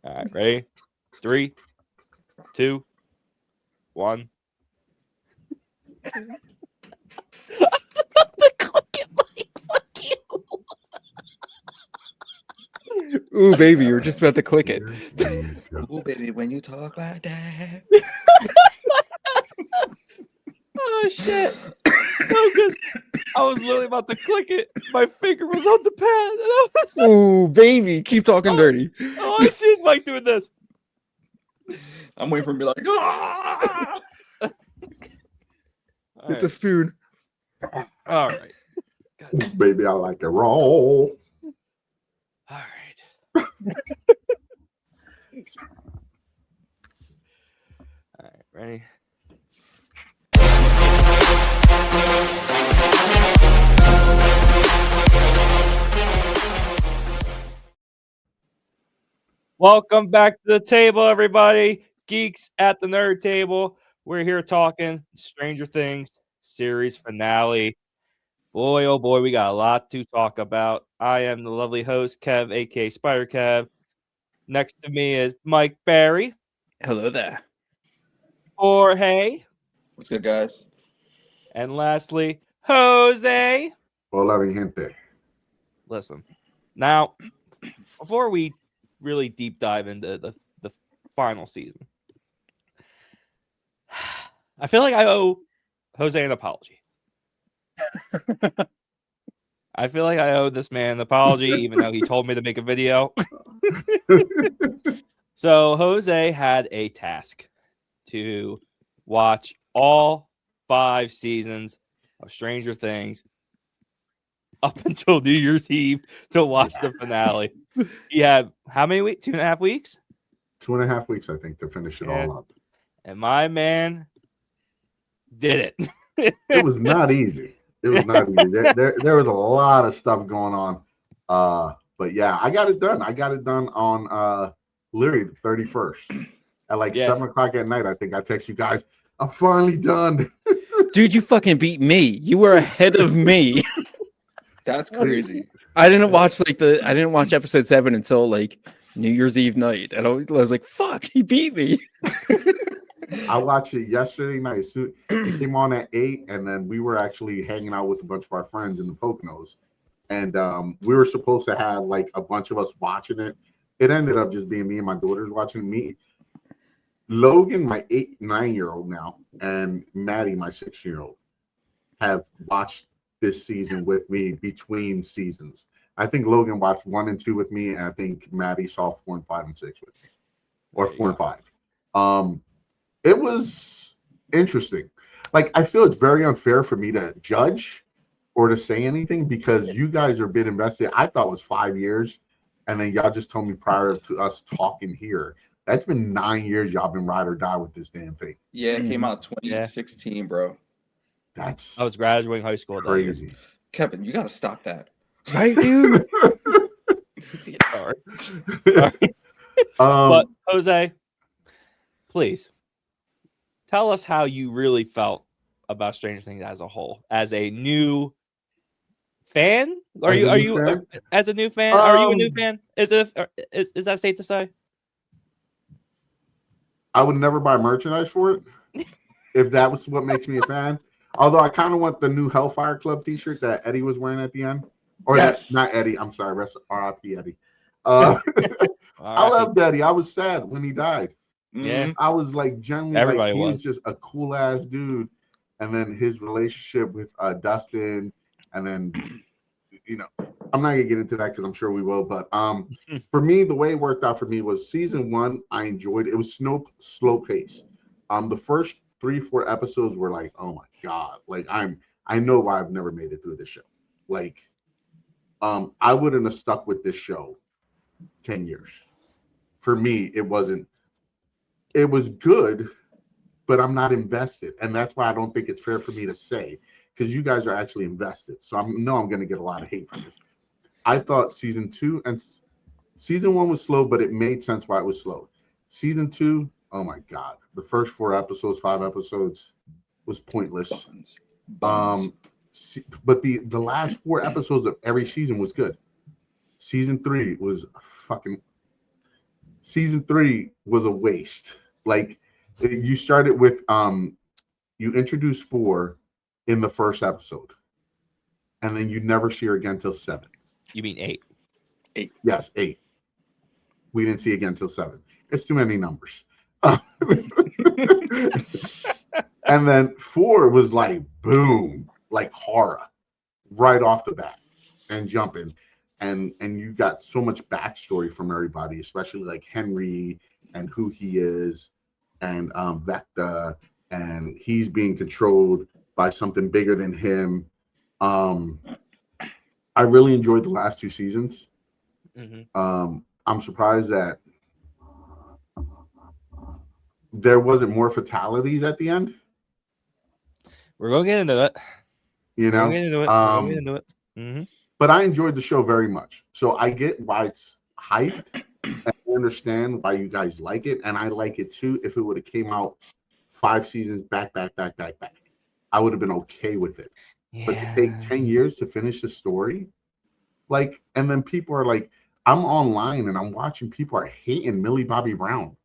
All right, ready? 3, 2, 1. Ooh, baby, you were just about to click it. Ooh, baby, when you talk like that. Oh shit! No, because I was literally about to click it. My finger was on the pad, and I was like, Ooh, baby, keep talking dirty. oh, I see is Mike doing this. I'm waiting for him to be like, ah! All Hit the right, spoon. all right, God. Baby, I like it raw. All right. All right, ready? Welcome back to the table, everybody. Geeks at the Nerd Table. We're here talking Stranger Things series finale. Boy, oh boy, we got a lot to talk about. I am the lovely host, Kev, aka Spider Kev. Next to me is Mike Barry, Hello there. Jorge, What's good, guys? and lastly, Jose. Hola, mi gente. Listen, now, before we really deep dive into the final season, I feel like I owe Jose an apology. I feel like I owe this man an apology, even though he told me to make a video. So Jose had a task to watch all 5 seasons of Stranger Things up until New Year's Eve to watch the finale. He had how many weeks? 2.5 weeks? 2.5 weeks, I think, to finish it all up. And my man did it. It was not easy. It was not easy. There was a lot of stuff going on. But yeah, I got it done. I got it done on literally the 31st at like 7 o'clock at night. I think I text you guys, I'm finally done. Dude, you fucking beat me. You were ahead of me. That's crazy. I didn't watch episode 7 until like New Year's Eve night. And I was like, fuck, he beat me. I watched it yesterday night. It came on at 8, and then we were actually hanging out with a bunch of our friends in the Poconos. And we were supposed to have like a bunch of us watching it. It ended up just being me and my daughters watching. Me, Logan, my 9-year-old now, and Maddie, my 6-year-old, have watched this season with me between seasons. I think Logan watched 1 and 2 with me, and I think Maddie saw 4 and 5 and 6 with me, or 4 and 5. It was interesting. Like, I feel it's very unfair for me to judge or to say anything because you guys are a bit invested. I thought it was 5 years, and then y'all just told me prior to us talking here, that's been 9 years y'all been ride or die with this damn thing. Yeah, it came out 2016, bro. That's I was graduating high school crazy. that year. Kevin, you got to stop that. Right, dude? Sorry. But Jose, please tell us how you really felt about Stranger Things as a whole, as a new fan. Are you as a new fan? Are you a new fan? Is that safe to say? I would never buy merchandise for it if that was what makes me a fan. Although I kind of want the new Hellfire Club T-shirt that Eddie was wearing at the end, or that not Eddie. I'm sorry, R.I.P. Eddie. I loved Eddie. I was sad when he died. Yeah, I was like genuinely everybody like he was just a cool ass dude, and then his relationship with Dustin, and then I'm not gonna get into that because I'm sure we will. But for me, the way it worked out for me was season 1. I enjoyed it. It was slow pace. The first 3-4 episodes were like, oh my god, like I know why I've never made it through this show. Like, I wouldn't have stuck with this show 10 years. For me, it wasn't. It was good, but I'm not invested, and that's why I don't think it's fair for me to say because you guys are actually invested. So I'm going to get a lot of hate from this. I thought season 2 and season 1 was slow, but it made sense why it was slow. Season 2, oh my god, the first 4 episodes, 5 episodes was pointless. Buns. But the last 4 episodes of every season was good. Season 3 was fucking season 3 was a waste. Like you started with you introduced 4 in the first episode, and then you never see her again till 7. You mean 8? 8. Yes, 8. We didn't see again till 7. It's too many numbers. And then 4 was like boom, like horror, right off the bat, and jumping, and you got so much backstory from everybody, especially like Henry and who he is, and Vecta, and he's being controlled by something bigger than him. I really enjoyed the last 2 seasons. I'm surprised that there wasn't more fatalities at the end. We're going to get into it. You know, We're going to get into it. But I enjoyed the show very much. So I get why it's hyped, and I understand why you guys like it, and I like it too. If it would have came out 5 seasons back, I would have been okay with it. Yeah. But to take 10 years to finish the story, like, and then people are like, I'm online and I'm watching people are hating Millie Bobby Brown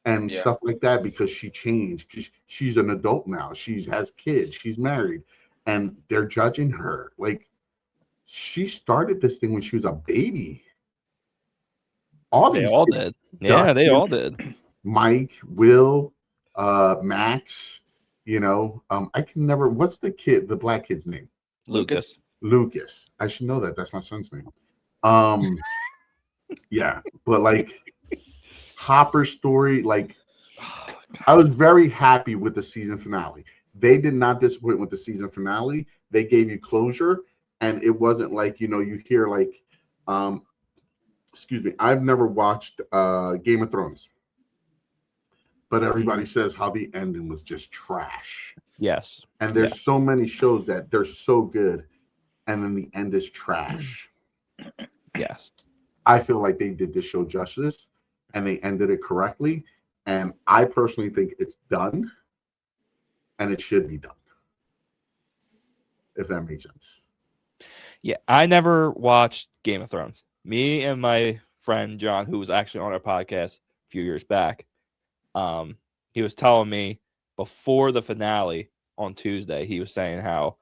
and stuff like that because she changed. She's an adult now. She has kids. She's married, and they're judging her. Like, she started this thing when she was a baby. They all did. Yeah, they all did. Mike, Will, Max. You know, I can never. What's the black kid's name? Lucas. I should know that. That's my son's name. Yeah, but like Hopper's story, like I was very happy with the season finale. They did not disappoint with the season finale. They gave you closure, and it wasn't like, you know, you hear like, excuse me, I've never watched Game of Thrones, but everybody says how the ending was just trash. Yes. And there's so many shows that they're so good, and then the end is trash. Yes. I feel like they did this show justice, and they ended it correctly. And I personally think it's done, and it should be done, if that makes sense. Yeah, I never watched Game of Thrones. Me and my friend John, who was actually on our podcast a few years back, he was telling me before the finale on Tuesday, he was saying how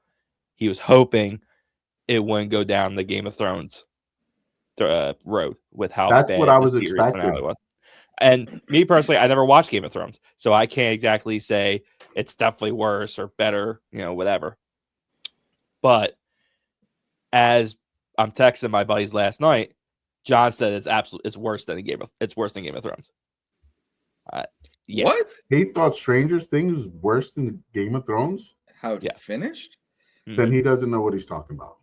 he was hoping it wouldn't go down the Game of Thrones road with how that's bad what I the was series expecting. finale was. And me personally, I never watched Game of Thrones, so I can't exactly say it's definitely worse or better, you know, whatever. But as I'm texting my buddies last night, John said it's worse than Game of Thrones. Yeah. What? He thought Stranger Things was worse than Game of Thrones? How it finished? Then he doesn't know what he's talking about.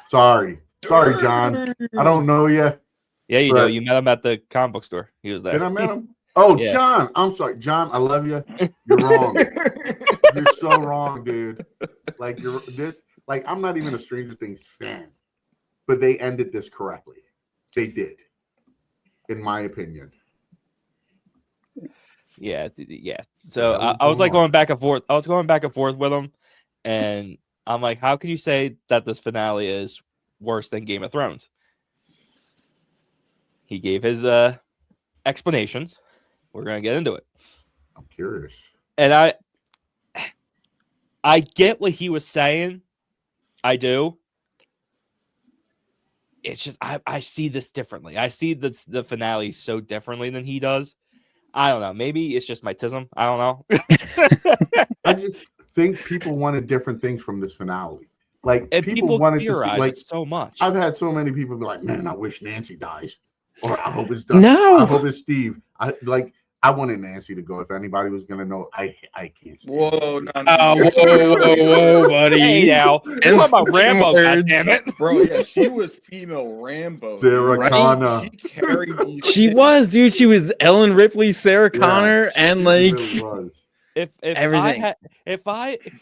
Sorry, John. I don't know you. Yeah, you know, you met him at the comic book store. He was there. Did I met him? Oh, Yeah. John. I'm sorry, John. I love you. You're wrong. You're so wrong, dude. Like I'm not even a Stranger Things fan, but they ended this correctly. They did, in my opinion. Yeah. So I was like going back and forth. I was going back and forth with him, and I'm like, how can you say that this finale is worse than Game of Thrones? He gave his explanations. We're gonna get into it. I'm curious. And I get what he was saying. I do. It's just I see this differently. I see the finale so differently than he does. I don't know. Maybe it's just my tism. I don't know. I just think people wanted different things from this finale. Like, and people wanted to see, theorize like, it so much. I've had so many people be like, "Man, I wish Nancy dies," or "I hope it's done." No. I hope it's Steve. I wanted Nancy to go. If anybody was gonna know, I can't. Whoa, Nancy. Whoa, buddy. Hey now, you're talking about Rambo, goddammit. Bro, yeah, she was female Rambo. Sarah dude. Connor. She carried these She kids. was, dude. She was Ellen Ripley, Sarah Connor, and She like really was. If everything.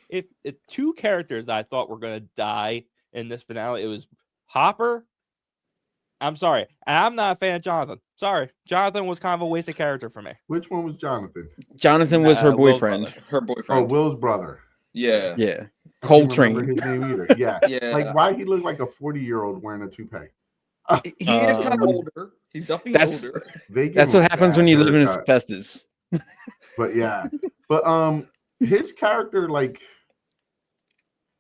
if 2 characters I thought were gonna die in this finale, it was Hopper. I'm sorry, and I'm not a fan of Jonathan. Sorry, Jonathan was kind of a wasted character for me. Which one was Jonathan? Jonathan was her Will's boyfriend. brother. Her Oh, boyfriend. Will's brother. Yeah. Yeah, I can't remember Coltrane. his name either. Yeah. Yeah. Like, why he looked like a 40-year-old wearing a toupee? He is kind of Um, older. He's definitely that's- older. They give That's him what a happens bad when you live in haircut. asbestos. But yeah, but his character, like,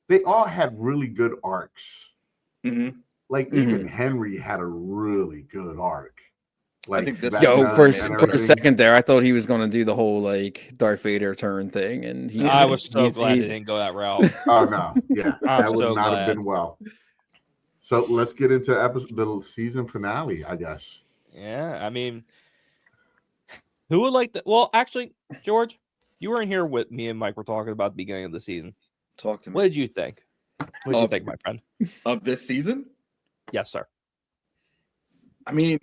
they all had really good arcs. Mm-hmm. Like even Henry had a really good arc. Like think this Yo, Vecna for, and for a everything. second there, I thought he was gonna do the whole like Darth Vader turn thing, and he. I was so he's- glad he- they didn't go that route. Oh no, yeah, I'm that would so not have glad. been well. So let's get into the season finale, I guess. Yeah, I mean, who would like to? Well, actually, George, you weren't here with me and Mike. Were talking about the beginning of the season. Talk to me. What did you think? What did you Of- think, my friend? Of this season? Yes, sir. I mean,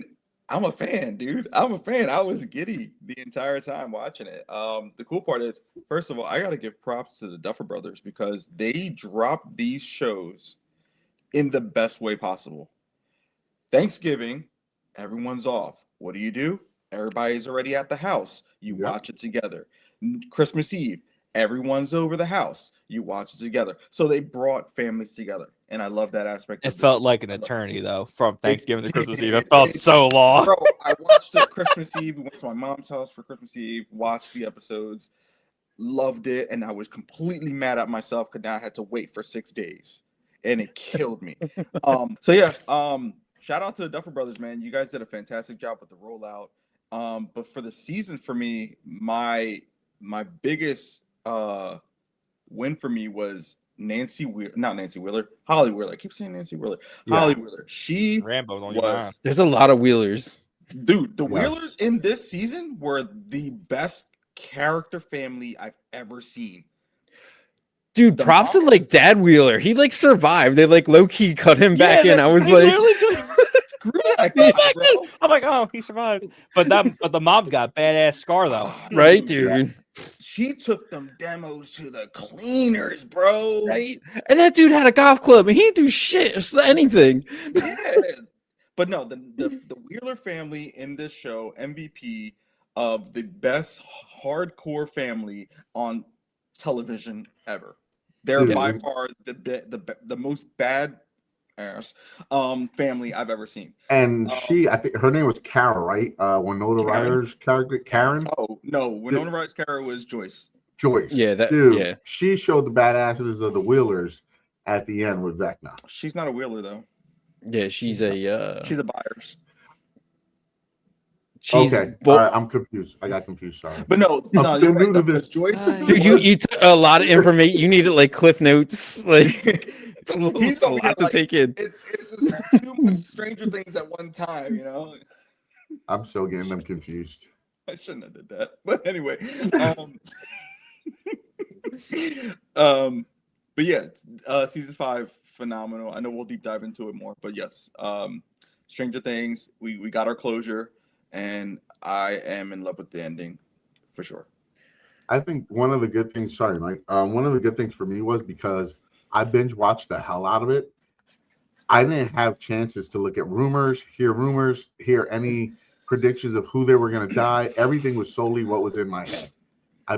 I'm a fan, dude. I'm a fan. I was giddy the entire time watching it. The cool part is, first of all, I gotta give props to the Duffer Brothers because they dropped these shows in the best way possible. Thanksgiving, everyone's off. What do? Everybody's already at the house. You Yep. watch it together. Christmas Eve, everyone's over the house. You watch it together. So they brought families together, and I love that aspect. It of felt this. like an eternity, though, from Thanksgiving to Christmas Eve. It did. felt so long. Bro, I watched it Christmas Eve. We went to my mom's house for Christmas Eve, watched the episodes, loved it, and I was completely mad at myself because now I had to wait for 6 days, and it killed me. Shout out to the Duffer Brothers, man. You guys did a fantastic job with the rollout. But for the season, for me, my biggest win for me was Holly Wheeler. I keep saying Nancy Wheeler. Yeah. Holly Wheeler. She Rambo's on your mind. was, There's a lot of Wheelers. dude. The Yes. Wheelers in this season were the best character family I've ever seen. Dude, The props to mom- like Dad Wheeler. He like survived. They like low key cut him back in. I was he like, literally just- Screw that guy, bro. I'm like, oh, he survived. But the mom's got a badass scar though. right, dude. She took them demos to the cleaners, bro. Right. And that dude had a golf club and he didn't do shit, just anything. Yeah. But no, the Wheeler family in this show, MVP of the best hardcore family on television ever. They're Dude. by far the most bad ass family I've ever seen. And I think her name was Carol, right? Winona Karen? Ryder's character, Karen? Oh no, Winona Ryder's character was Joyce. Joyce. Yeah, Dude, yeah. she showed the badasses of the Wheelers at the end with Vecna. She's not a Wheeler though. Yeah, she's a She's a Byers. Okay, well, I'm confused. I got confused. Sorry. But no, I'm you're still right. new to Because this. Joyce, dude, you took a lot of information. You needed like cliff notes. Like it's He's a over lot here to like, take in. it's just too much Stranger Things at one time, you know. I'm still getting them confused. I shouldn't have did that, but anyway. But yeah, season 5 phenomenal. I know we'll deep dive into it more, but yes, Stranger Things. We got our closure, and I am in love with the ending, for sure. I think one of the good things, sorry, Mike, one of the good things for me was because I binge watched the hell out of it. I didn't have chances to look at rumors, hear any predictions of who they were going to die. Everything was solely what was in my head.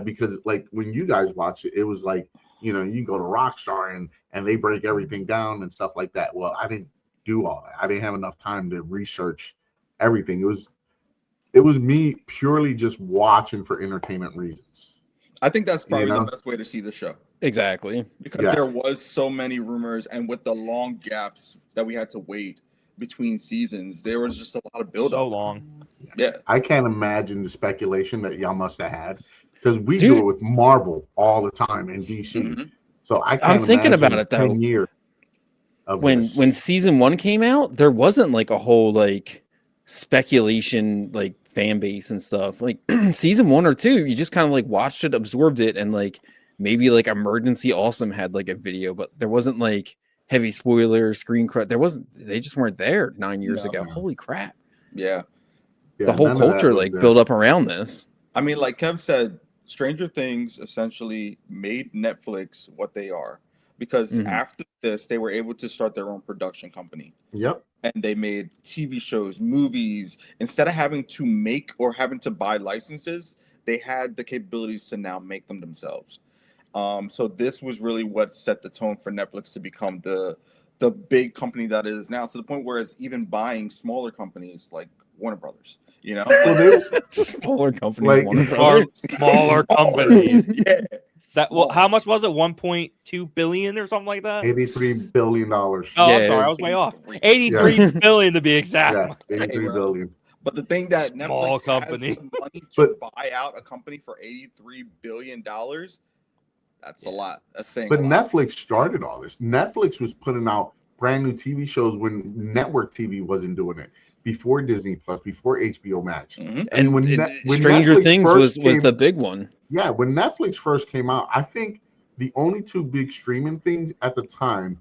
Because like when you guys watch it, it was like, you know, you go to Rockstar and they break everything down and stuff like that. Well, I didn't do all that. I didn't have enough time to research everything. It was me purely just watching for entertainment reasons. I think that's probably You know? the best way to see the show, Exactly. because Yeah. there was so many rumors, and with the long gaps that we had to wait between seasons, there was just a lot of build So up. long. Yeah. I can't imagine the speculation that y'all must have had because we Dude. do it with Marvel all the time in DC. Mhm. So I can't I'm thinking imagine about it, though. 10 years of When this. season 1 came out, there wasn't like a whole like speculation like fan base and stuff. Like season 1 or 2, you just kind of like watched it, absorbed it, and like maybe like Emergency Awesome had like a video, but there wasn't like heavy spoiler, screen crush. They just weren't there 9 years No. ago. Holy crap. Yeah. Yeah, The whole none of that culture was like there. built up around this. I mean, like Kev said, Stranger Things essentially made Netflix what they are, because Mhm. after this, they were able to start their own production company, Yep. and they made TV shows, movies. Instead of having to make or having to buy licenses, they had the capabilities to now make them themselves. So this was really what set the tone for Netflix to become the big company that it is now, to the point where it's even buying smaller companies like Warner Brothers. You know, Well, they It's a smaller company, Like- Warner Farm Brothers. smaller companies. yeah. That well, Small. how much was it? 1.2 billion or something like that? $83 billion. Oh, Yeah, I'm sorry, I was way off. 83 billion to be exact. Yes, Hey, 83 bro. billion. But the thing that Small Netflix company. has the money to But- buy out a company for $83 billion, that's a lot. That's saying But a lot. Netflix started all this. Netflix was putting out brand new TV shows when network TV wasn't doing it. Before Disney Plus, before HBO Max. Mhm. I mean, when Stranger Netflix Things first was came- the big one. Yeah, when Netflix first came out, I think the only two big streaming things at the time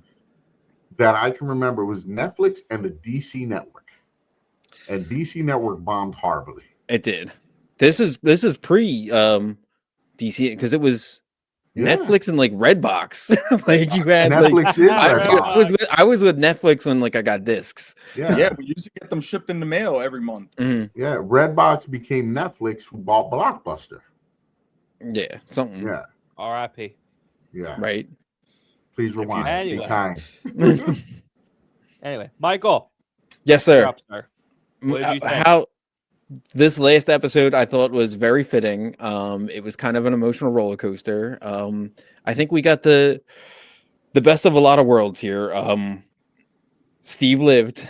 that I can remember was Netflix and the DC Network. And DC Network bombed horribly. It did. This is pre DC because it was Yeah. Netflix and like Redbox. Like you had Netflix is I Redbox. I was with Netflix when like I got discs. Yeah. Yeah, we used to get them shipped in the mail every month. Mhm. Yeah. Redbox became Netflix, who bought Blockbuster. Yeah, something. Yeah. R.I.P. Yeah. Right. Please rewind. Anyway. Be kind. Anyway, Michael, Yes, you're sir. up, sir. What did you think? How this last episode I thought was very fitting. It was kind of an emotional roller coaster. I think we got the best of a lot of worlds here. Steve lived,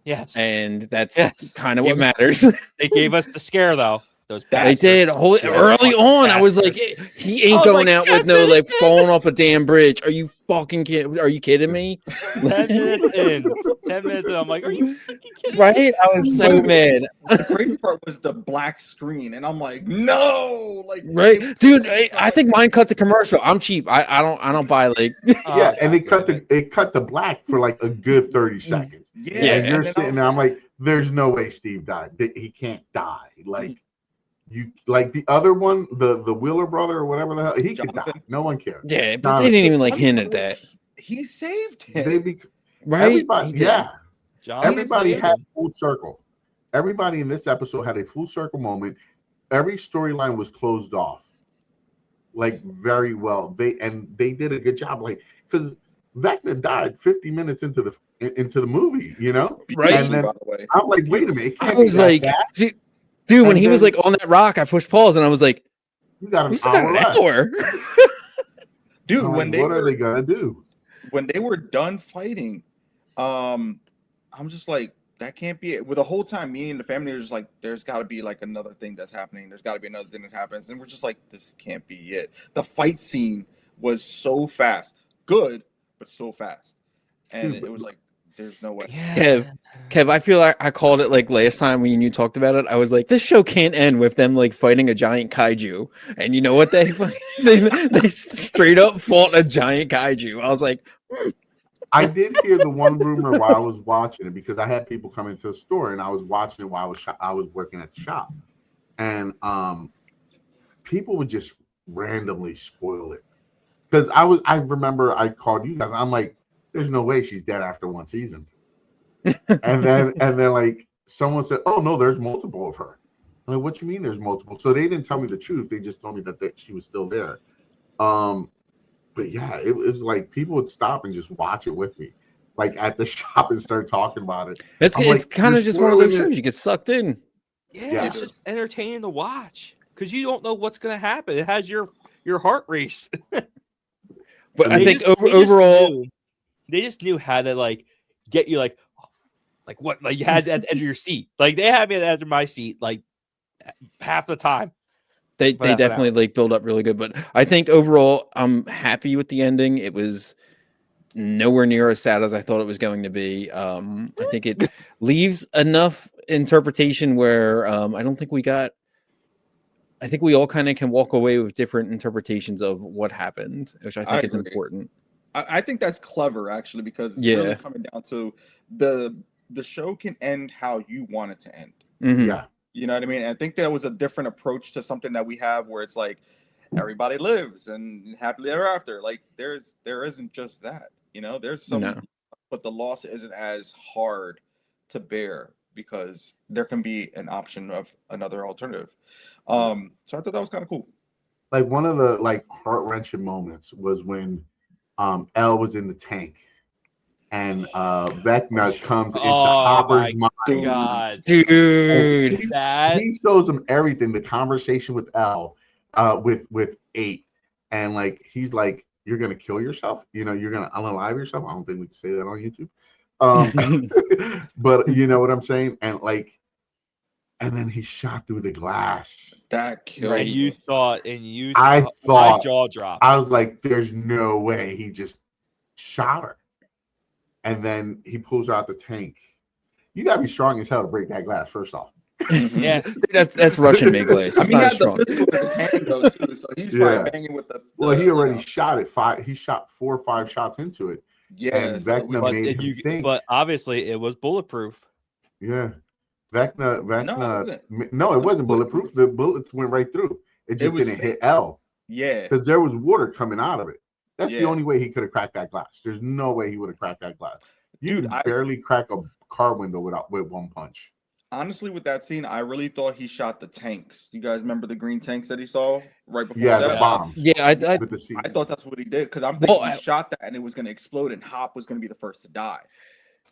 Yes, and that's Yeah. kind of what Gave- matters. they gave us the scare though. Those They bastards. did early on. I was like, he ain't I was going like, out with no like falling off a damn bridge. Are you fucking kidding? Are you kidding me? 10 minutes in. 10 minutes in. I'm like, are you fucking kidding me? Right? I was so mad. The crazy part was the black screen, and I'm like, no, like Right, dude. I think mine cut the commercial. I'm cheap. I don't buy like. Yeah, and it God, cut the black for like a good 30 seconds. Yeah, Yeah. And you're and then I sitting was there, I'm like, there's no way Steve died. He can't die. Like you like the other one, the Wheeler brother or whatever the hell, he could die. Jonathan. No one cares. Yeah, but they didn't even like hint at that. He saved him. They be, Right? everybody, He did. yeah. Jonathan Everybody saved had him. full circle. Everybody in this episode had a full circle moment. Every storyline was closed off, like very well. They did a good job, like because Vecna died 50 minutes into the movie, you know. Right. And then by the way. I'm like, wait a minute, it I can't be was that like, bad. dude, when And he was then- like on that rock, I pushed pause and I was like, we got we an still got hour an left. hour. Dude, I'm when like, what are they gonna do? when they were done fighting, I'm just like, that can't be it. With the whole time, me and the family are just like, there's got to be like another thing that's happening. There's got to be another thing that happens, and we're just like, this can't be it. The fight scene was so fast, good, but so fast, and Dude, it was like, there's no way. Yeah. Kev, I feel like I called it like last time when you talked about it. I was like, this show can't end with them like fighting a giant kaiju. And you know what they they straight up fought a giant kaiju. I was like, I did hear the one rumor while I was watching it because I had people come into the store and I was watching it while I was working at the shop, and people would just randomly spoil it because I remember I called you guys. I'm like, there's no way she's dead after one season, and then like someone said, oh no, there's multiple of her. I'm like, what you mean there's multiple? So they didn't tell me the truth. They just told me that she was still there. But yeah, it was like people would stop and just watch it with me, like at the shop, and start talking about it. it's I'm like, kind you're of just one of those spoiling it. shows you get sucked in. Yeah, it's Yeah. just entertaining to watch because you don't know what's gonna happen. It has your heart race. But I They think just- they just overall, knew- they just knew how to like get you like, oh, like what, like you had at the edge of your seat. Like they had me at the edge of my seat like half the time. they for that definitely like build up really good. But I think overall, I'm happy with the ending. It was nowhere near as sad as I thought it was going to be. I think it leaves enough interpretation where I don't think we got. I think we all kind of can walk away with different interpretations of what happened, which I think is agree. important. I think that's clever actually, because it's really Yeah. coming down to the show can end how you want it to end. Mhm. Yeah, You know what I mean? And I think that was a different approach to something that we have where it's like everybody lives and happily ever after. Like there isn't just that, you know, there's some, No. but the loss isn't as hard to bear because there can be an option of another alternative. So I thought that was kind of cool. like one of the like heart wrenching moments was when Elle was in the tank and Vecna comes into Oh Hopper's my mind. god, Dude. He shows him everything. The conversation with L, with 8, and like he's like, "You're gonna kill yourself. You know, you're gonna unalive yourself." I don't think we can say that on YouTube. But you know what I'm saying? And like, and then he shot through the glass. That killed and me. you thought, and you I my thought, jaw dropped. I was like, "There's no way he just shot her." And then he pulls out the tank. You gotta be strong as hell to break that glass. First off, Yeah, That's Russian made glass. I It's mean, he not had strong. the pistol in his hand though too, so he's probably banging with the. Well, he already you know. shot it 5. He shot 4 or 5 shots into it. Yeah, And so Vecna but made him think. but obviously it was bulletproof. Yeah, Vecna. No, It wasn't bulletproof. The bullets went right through. It just was didn't fake. hit L Yeah, because there was water coming out of it. That's the Yeah. only way he could have cracked that glass. There's no way he would have cracked that glass. You Dude, can barely crack a car window with one punch. honestly, with that scene, I really thought he shot the tanks. You guys remember the green tanks that he saw right before Yeah, that? the bombs. Yeah, I with the seat. I thought that's what he did because I'm thinking Well, he shot that and it was going to explode and Hop was going to be the first to die.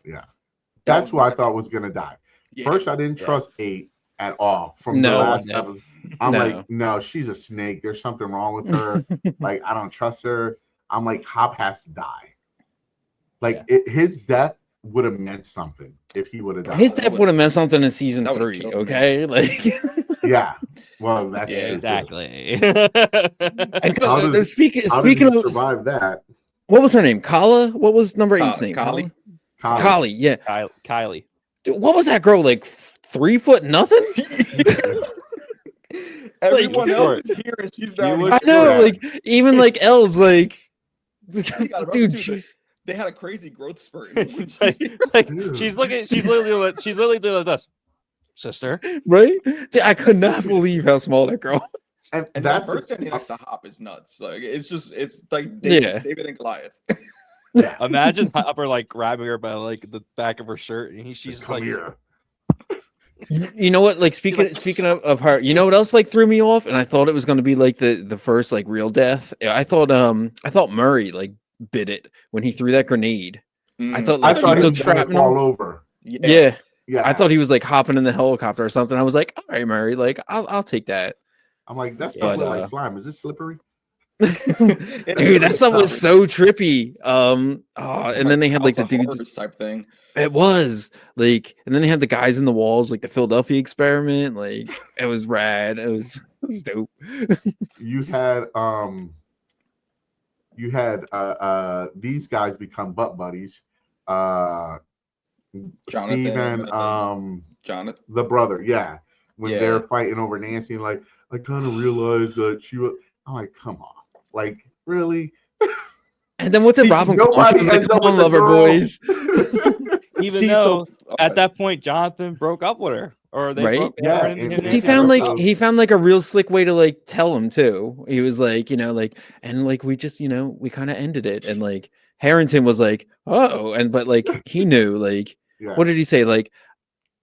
Yeah, That that's was who I my thought thing. was gonna die. Yeah. First, I didn't trust 8 at all. From No, the I last didn't. episode, I'm No. like, no, she's a snake. There's something wrong with her. Like, I don't trust her. I'm like, Hop has to die. Like, his death would have meant something if he would have died. His death would have meant something in season that would've 3. killed me. Okay, like Yeah. Well, that's Yeah, true, too. exactly. and How does- speaking How did speaking he of survive that? what was her name? Kala? What was number 8's name? Kali. Kali, yeah. Kylie. Dude, what was that girl like? 3 foot nothing? Everyone Like, else is here and she's down. was- I know, Yeah. like even like L's like, gotta remember, dude, too, she's They had a crazy growth spurt. when she- like Dude. she's literally doing like this, sister. right. Dude, I could not believe how small that girl. And and that's that person next to Hop is nuts. Like it's like Yeah. David and Goliath. Imagine Hopper like grabbing her by like the back of her shirt, and she's just come like, here. You know what? Like speaking of her, you know what else like threw me off? And I thought it was going to be like the first like real death. I thought Murray like bit it when he threw that grenade. I thought I like thought he he took was gonna shrapnel. fall over. Yeah. Yeah. I thought he was like hopping in the helicopter or something. I was like, all right, Murray, like I'll take that. I'm like, that But, stuff look like slime. Is it slippery? Dude, that stuff was so trippy. And then they had like the House of dudes. Horrors type thing. It was like, and then they had the guys in the walls, like the Philadelphia experiment. Like it was rad. It was dope. You had these guys become butt buddies. Jonathan Steven, and, Jonathan. the brother, yeah. When Yeah. they're fighting over Nancy, like, I kind of realized that she was. I'm like, come on, like, really? And then with the See, Robin, nobody she was like, ends up "Come on, with the lover girl." boys." even See, though so- at that point Jonathan broke up with her, or they Right? broke. Yeah, her and and him he He and found broke like up. he found like a real slick way to like tell him too. He was like, like, and like we just, we kind of ended it, and like Harrington was like, oh, and but like he knew, like, Yeah. what did he say? Like,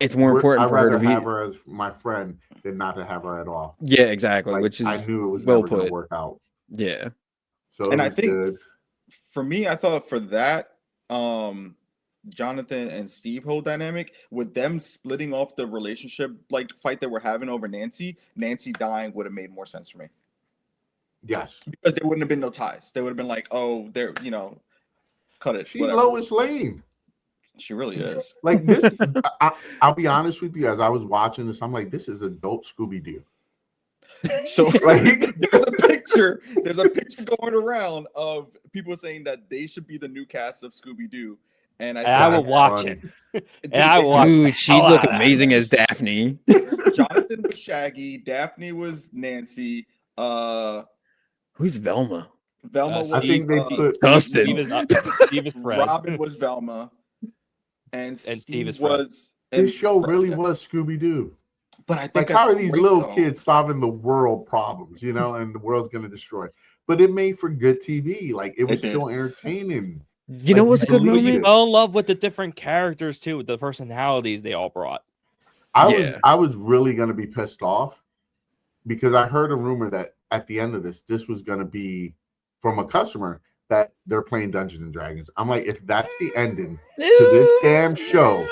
it's more important I'd for her to rather be. have her as my friend than not to have her at all. Yeah, exactly. Like, Which is I knew it was well never going put. to work out. Yeah. So And it I was think- good. For me, I thought for that, Jonathan and Steve whole dynamic with them splitting off the relationship like fight that we're having over Nancy dying would have made more sense for me Yes, because there wouldn't have been no ties. They would have been like, oh, they're cut it. she's whatever. Lois Lane. She really is. Like this, I'll be honest with you. As I was watching this, I'm like, this is adult Scooby Doo. So Like, there's a picture going around of people saying that they should be the new cast of Scooby Doo, and I will That's watch funny. it. And I will watch. Dude, the she'd hell look out of that. amazing as Daphne. Jonathan was Shaggy, Daphne was Nancy, Who's Velma? Velma was I think they put Dustin. Steve is Fred. Robin was Velma, and Steve Steve is Fred. was. this and show Fred, really yeah. was Scooby Doo. But I think Like, that's how are these great, little though. kids solving the world problems, and the world's going to destroy? But it made for good TV. Like, it was did. still entertaining. You know Like, what's a you good believe moment? it. Fell in love with the different characters too, with the personalities they all brought. Yeah. I was really going to be pissed off because I heard a rumor that at the end of this was going to be from a customer that they're playing Dungeons and Dragons. I'm like, if that's the ending to this damn show,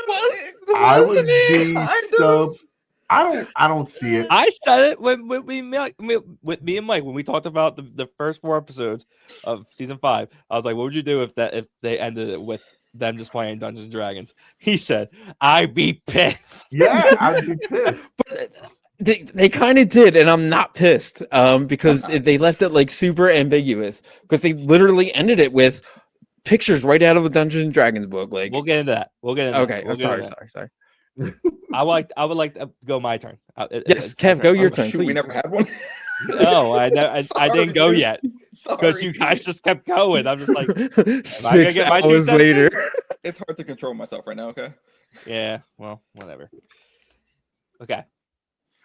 I would be so. I don't see it. I said it when with me and Mike when we talked about the first 4 episodes of season 5. I was like, what would you do if they ended it with them just playing Dungeons and Dragons? He said, I'd be pissed. Yeah, I'd be pissed. They kind of did, and I'm not pissed because they left it like super ambiguous because they literally ended it with pictures right out of the Dungeons and Dragons book. Like, We'll get into that. okay, We'll sorry. I would like to go my turn. Yes, Kev, go your turn, Shoot, please. we never had one. No, I didn't go Sorry. yet because you guys just kept going. I'm just like, 6 get my 2 hours cents later. It's hard to control myself right now. Okay. yeah, well, whatever. Okay,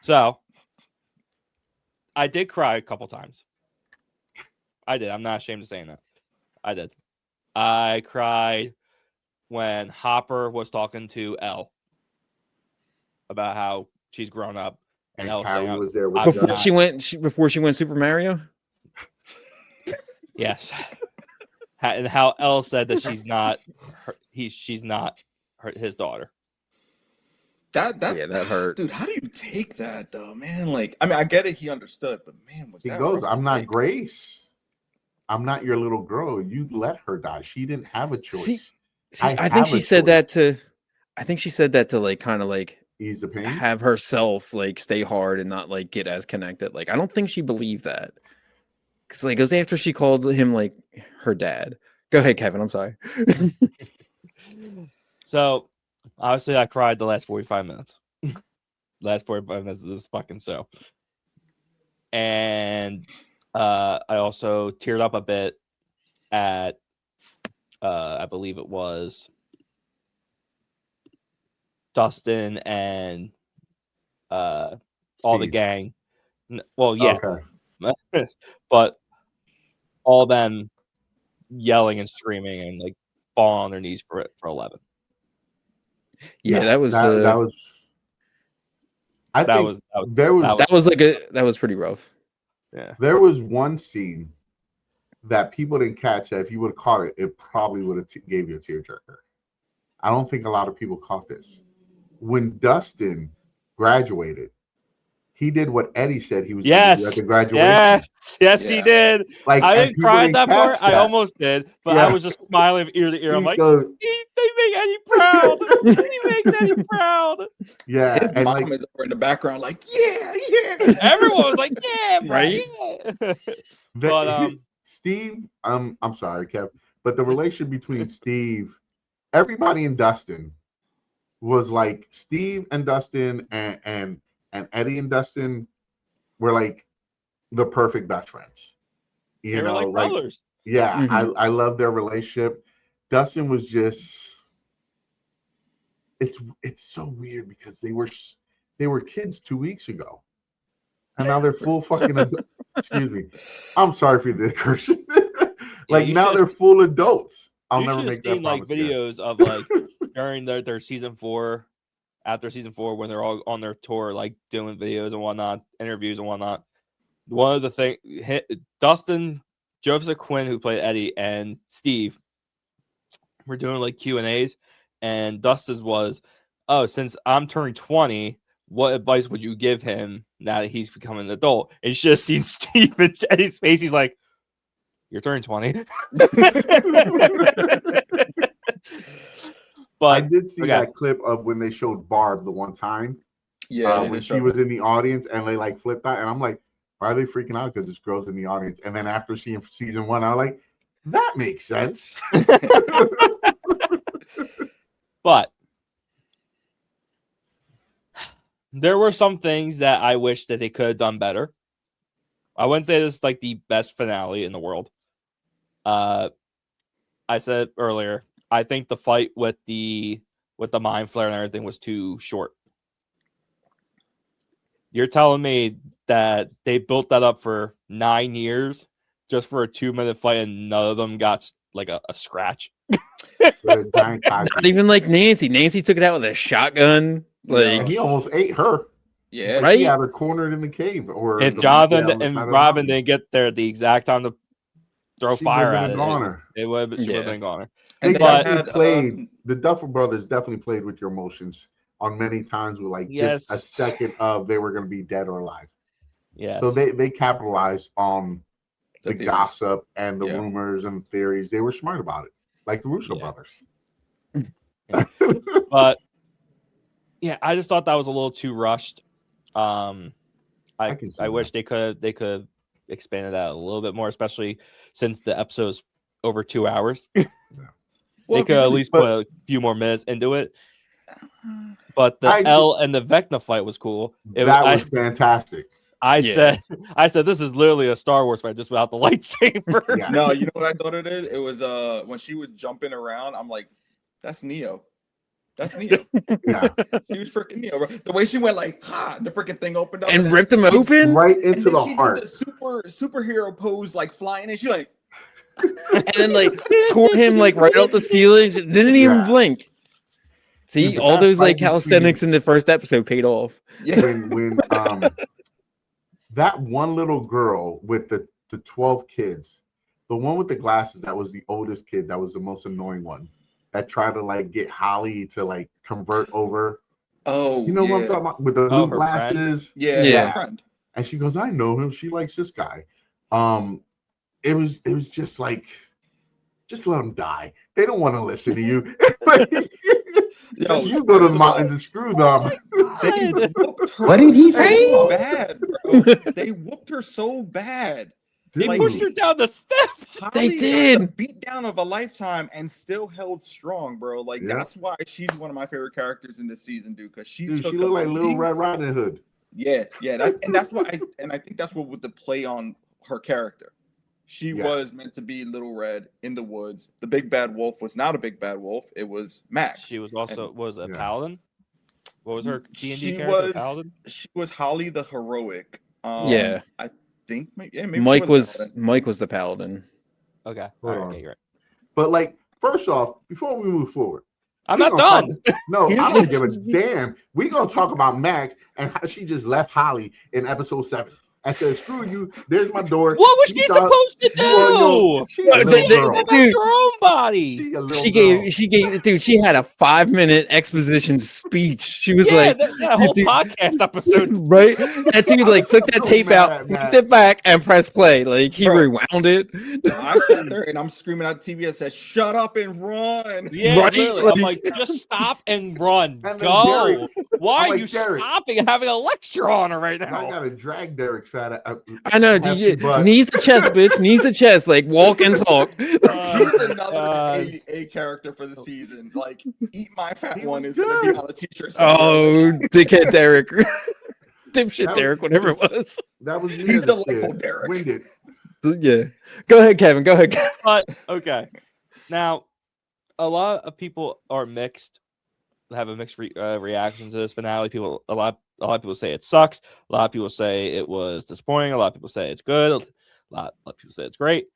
so I did cry a couple times. I did. I'm not ashamed of saying that. I did. I cried when Hopper was talking to Elle about how she's grown up, and Elle Callie saying, was there with I'm Before not- she went Super Mario. yes, and how Elle said that she's not his daughter. That's that hurt. dude. How do you take that though, man? Like, I mean, I get it. He understood, but man, was He that goes, rough to I'm not take? Grace. I'm not your little girl. You let her die. She didn't have a choice. See, I I think have she a said choice. that to. I think she said that to like kind of like Ease the pain. have herself like stay hard and not like get as connected. Like I don't think she believed that because like it was after she called him like her dad. Go ahead, Kevin. I'm sorry. So obviously, I cried the last 45 minutes. Last 45 minutes of this fucking show, and I also teared up a bit at I believe it was Dustin and all the Steve. gang. Well, yeah, Okay. but all them yelling and screaming and like falling on their knees for 11. Yeah, that was that was. I That think was there was that was pretty rough. yeah. there was one scene that people didn't catch that if you would have caught it, it probably would have gave you a tearjerker. I don't think a lot of people caught this. When Dustin graduated, he did what Eddie said he was going to do at the graduation. Yes, Yeah. he did. Like, I and didn't people cry at didn't that part. catch I that. almost did, but Yeah. I was just smiling ear to ear. I'm He like, goes, they make Eddie proud. He makes Eddie proud. yeah, His and mom like is over in the background, like, yeah. Everyone was like, yeah, bro, Right? yeah. But, Steve, I'm sorry, Kev, but the relationship between Steve, everybody in Dustin was like Steve and Dustin and Eddie and Dustin were like the perfect best friends. You They were know, like like brothers. yeah, Mhm. I love their relationship. Dustin was just it's so weird because they were kids 2 weeks ago. And now they're full fucking excuse me. I'm sorry for the cursion. Like you now should've- they're full adults. I'll You never should have make that seen like promise again. videos of like during their season 4, after season 4, when they're all on their tour, like doing videos and whatnot, interviews and whatnot. One of the things, Dustin, Joseph Quinn, who played Eddie, and Steve were doing like Q&As, and Dustin's was, oh, since I'm turning 20, what advice would you give him now that he's becoming an adult? And you should have seen Steve and Eddie's face. He's like, you're turning 20. But I did see okay. that clip of when they showed Barb the one time. Yeah, When she was in the audience and they like flipped out, and I'm like, why are they freaking out? Because this girl's in the audience. And then after seeing season 1, I was like, that makes sense. But there were some things that I wish that they could have done better. I wouldn't say this is like the best finale in the world. I said earlier, I think the fight with the mind flare and everything was too short. You're telling me that they built that up for 9 years just for a 2-minute fight and none of them got like a scratch? Not even like Nancy. Nancy took it out with a shotgun. Like And he almost ate her. Yeah. Right? He had her cornered in the cave. Or If the Jonathan monkey on the and side of the Robin mountain. didn't get there at the exact time throw She fire would've at been it. goner. She would have Yeah. been goner. They And But- definitely played. The Duffer Brothers definitely played with your emotions on many times with like just a Yes. second of they were going to be dead or alive. Yes. So they capitalized on the theories. gossip and the Yeah. rumors and theories. They were smart about it, like the Russo Yeah. brothers. But yeah, I just thought that was a little too rushed. I can see I wish that. they could have expanded that a little bit more, especially since the episode's over 2 hours. Well, They if could you at really- least put a few more minutes into it. But the I agree. L and the Vecna fight was cool. That was fantastic. I Yeah. said this is literally a Star Wars fight just without the lightsaber. Yeah. No, you know what I thought it is? It was when she was jumping around, I'm like, that's Neo. That's Neo. Yeah, She was freaking Neo, bro. The way she went like, ha, the freaking thing opened up And then- ripped him open. right and into then the she heart. did the superhero pose, like flying, and she like, And then like tore him like right off the ceiling. Didn't even Yeah. blink. See, Dude, all that those like fight between- calisthenics in the first episode paid off. yeah, when that one little girl with the 12 kids, the one with the glasses, that was the oldest kid, that was the most annoying one, that tried to like get Holly to like convert over. oh, You know yeah. what I'm talking about? With the Oh, new her friend? glasses. Yeah, Yeah. her friend. And she goes, I know him. She likes this guy. It was just like, just let them die. They don't want to listen to you. Yo, You go to the first of mountains all, and screw them. They whooped her What did he so say? Bad, bro. They whooped her so bad. They Like, pushed her down the steps. Holly got did. the beat down of a lifetime and still held strong, bro. Like Yeah. that's why she's one of my favorite characters in this season, dude. Because she Dude, took she a looked like Little beating. Red Riding Hood. Yeah, and that's why I think that's what with the play on her character. She Yeah. was meant to be Little Red in the woods. The big bad wolf was not a big bad wolf. It was Max. She was also was a Yeah. paladin. What was her D&D She character? was- Paladin. She was Holly the heroic. Yeah. I think maybe she Mike a was paladin. the paladin. Okay. Hold All right, on. yeah, you're right. But like, first off, before we move forward, I'm we not gonna done. no, He's I don't like- give a damn. We're gonna talk about Max and how she just left Holly in episode 7. I said, screw you, there's my door. What was she thought supposed to you are no- do? She a They- little they- girl. Get back Dude. your own body. She a little She girl. gave, dude. She had a 5-minute exposition speech. She was Yeah, like, that whole dude- podcast episode. right? That dude like took that So tape mad out, at flipped Matt. it back, and pressed play. Like he Bro. rewound it. I sat there and I'm screaming at the TV and said, "Shut up and run!" Yeah, Right? literally. I'm Like- like, just stop and run. And then Go. Derek- Why I'm are like, you Derek. stopping and having a lecture on her right I now? gotta drag Derek's fat. I know, hefty dude. butt. Knees to chest, bitch. Knees to chest. Like walk and talk. He's another God. A character for the season. Like, eat my fat He one was is gonna be good. on a t-shirt. Oh, dickhead Derek. Dipshit That Derek, whatever it was. That was He's the delightful, Derek. Winded. Yeah. Go ahead, Kevin. Go ahead, Kevin. But okay, now a lot of people are mixed, have a mixed reaction to this finale. A lot of people say it sucks. A lot of people say it was disappointing. A lot of people say it's good. A lot of people say it's great.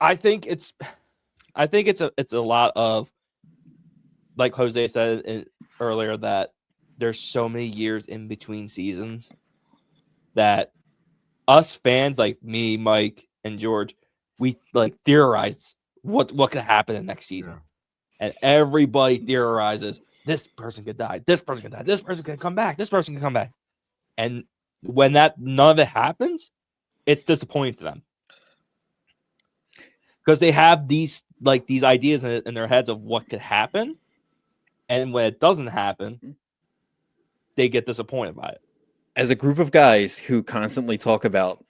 I think it's a lot of, like Jose said earlier, that there's so many years in between seasons that us fans like me, Mike, and George, we like theorize what could happen in next season. And everybody theorizes this person could die, this person could die, this person could come back, this person could come back. And when none of it happens, it's disappointing to them. Because they have these ideas in their heads of what could happen. And when it doesn't happen, they get disappointed by it. As a group of guys who constantly talk about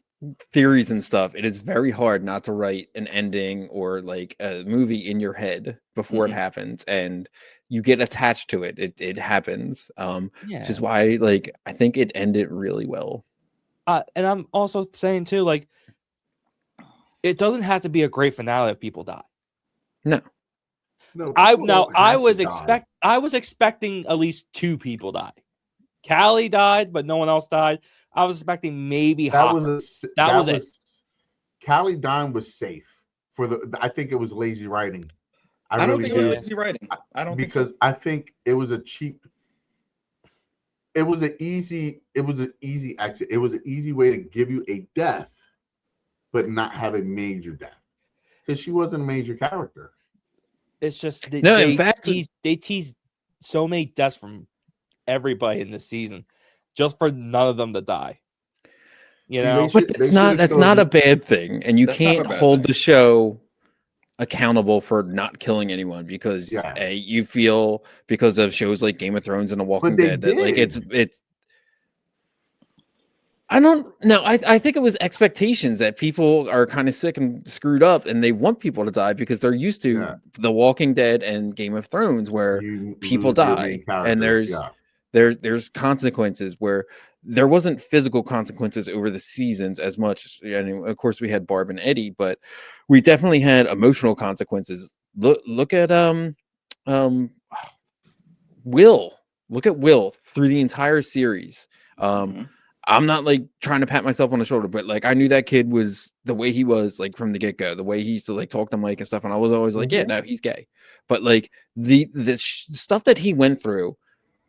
theories and stuff, it is very hard not to write an ending or like a movie in your head before it happens, and you get attached to it. It happens. Which is why, like, I think it ended really well. And I'm also saying too, like, it doesn't have to be a great finale if people die. No. No, I people don't have was to die. expecting at least 2 people die. Callie died, but no one else died. I was expecting maybe Hopper. That was Callie Dime was safe for the. I think it was lazy writing. I don't really think it was do. lazy writing. I don't Because think so. I think it was a cheap. It was an easy exit. It was an easy way to give you a death but not have a major death because she wasn't a major character. It's just No, in fact, they teased so many deaths from everybody in this season, just for none of them to die. You See, know, but that's not a bad thing, and you That's not a can't bad hold thing. the show accountable for not killing anyone because Yeah. you feel because of shows like Game of Thrones and The Walking they Dead that like did. it's I don't know. I think it was expectations that people are kind of sick and screwed up and they want people to die because they're used to Yeah. The Walking Dead and Game of Thrones where You people lose your die main and characters, there's consequences where there wasn't physical consequences over the seasons as much. And of course we had Barb and Eddie, but we definitely had emotional consequences. Look at Will. Look at Will through the entire series. Mhm. I'm not like trying to pat myself on the shoulder, but like I knew that kid was the way he was like from the get go, the way he used to like talk to Mike and stuff, and I was always like, yeah, no, he's gay. But like the stuff that he went through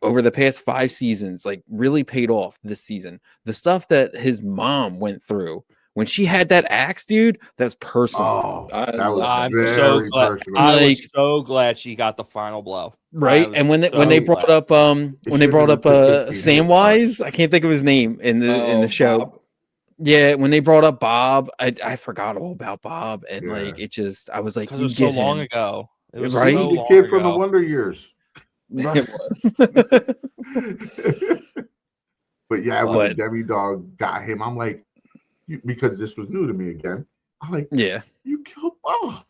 over the past 5 seasons, like really paid off this season. The stuff that his mom went through when she had that axe, dude, that's personal. Oh, I that was love I'm that. so very glad. personal. I Like- was so glad she got the final blow. Right, and when they brought up It shouldn't have been 15 minutes, Samwise, I can't think of his name in the show. Bob. Yeah, when they brought up Bob, I forgot all about Bob, and Yeah. like it just I was like, because it you was so get long him. ago. It was Right? He so was the long kid from the ago. Wonder Years. It was. But yeah, when the But- Demidog got him, I'm like, because this was new to me again. I'm like, Yeah, you killed Bob.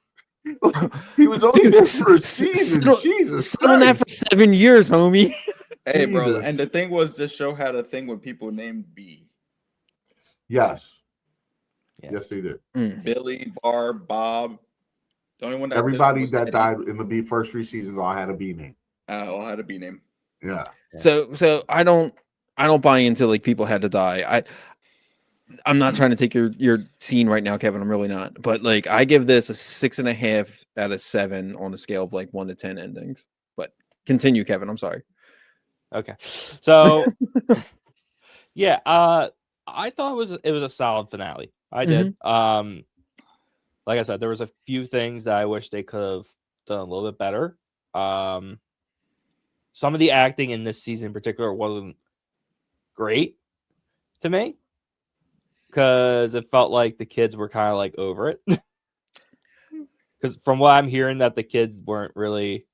He was only Dude, there for a s- season. sit on- Jesus sit on that for Christ. 7 years, homie. Hey, bro. Jesus. And the thing was, this show had a thing with people named B. Yes. Yeah. Yes, they did. Billy, Barb, Bob. The only one that Everybody was that Eddie. died in the first 3 seasons all had a B name. All had a B name. Yeah. So I don't buy into like people had to die. I'm not trying to take your scene right now, Kevin. I'm really not. But like I give this a 6.5 out of 7 on a scale of like 1 to 10 endings. But continue, Kevin. I'm sorry. Okay, so yeah, I thought it was a solid finale. I did. Like I said, there was a few things that I wish they could have done a little bit better. Some of the acting in this season in particular wasn't great to me because it felt like the kids were kind of like over it. Because from what I'm hearing, that the kids weren't really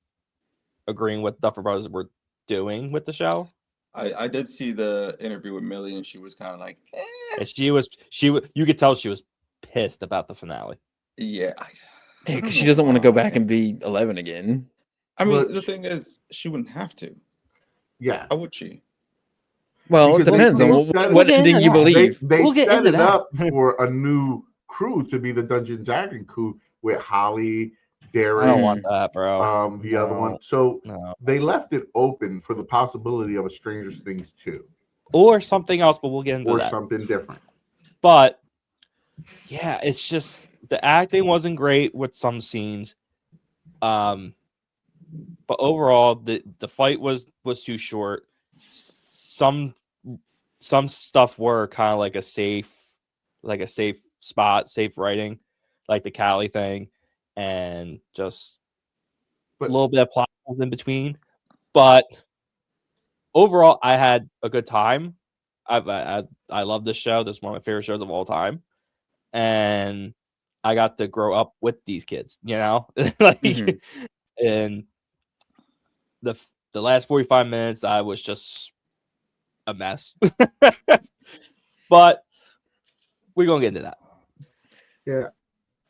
agreeing with Duffer Brothers were doing with the show. I did see the interview with Millie, and she was kind of like, And you could tell she was pissed about the finale. yeah. Yeah, I don't because she know doesn't want to go why. back and be 11 again. I mean, But the thing is, she wouldn't have to. Yeah. How would she? Well, it Because depends they on set what it- ending you We'll get believe. They We'll get set into it that. up for a new crew to be the Dungeon Dragon crew with Holly, I don't Darren, want that, bro. the other No. one. So No. they left it open for the possibility of a Stranger Things 2 Or something else, but we'll get into or that. something different. But yeah, it's just the acting wasn't great with some scenes. But overall, the fight was too short. Some stuff were kind of like a safe spot, safe writing, like the Callie thing, and just But- a little bit of plot holes in between. But overall, I had a good time. I love this show. This is one of my favorite shows of all time, and I got to grow up with these kids. You know, like, and the last 45 minutes, I was just a mess. But we're gonna get into that. Yeah.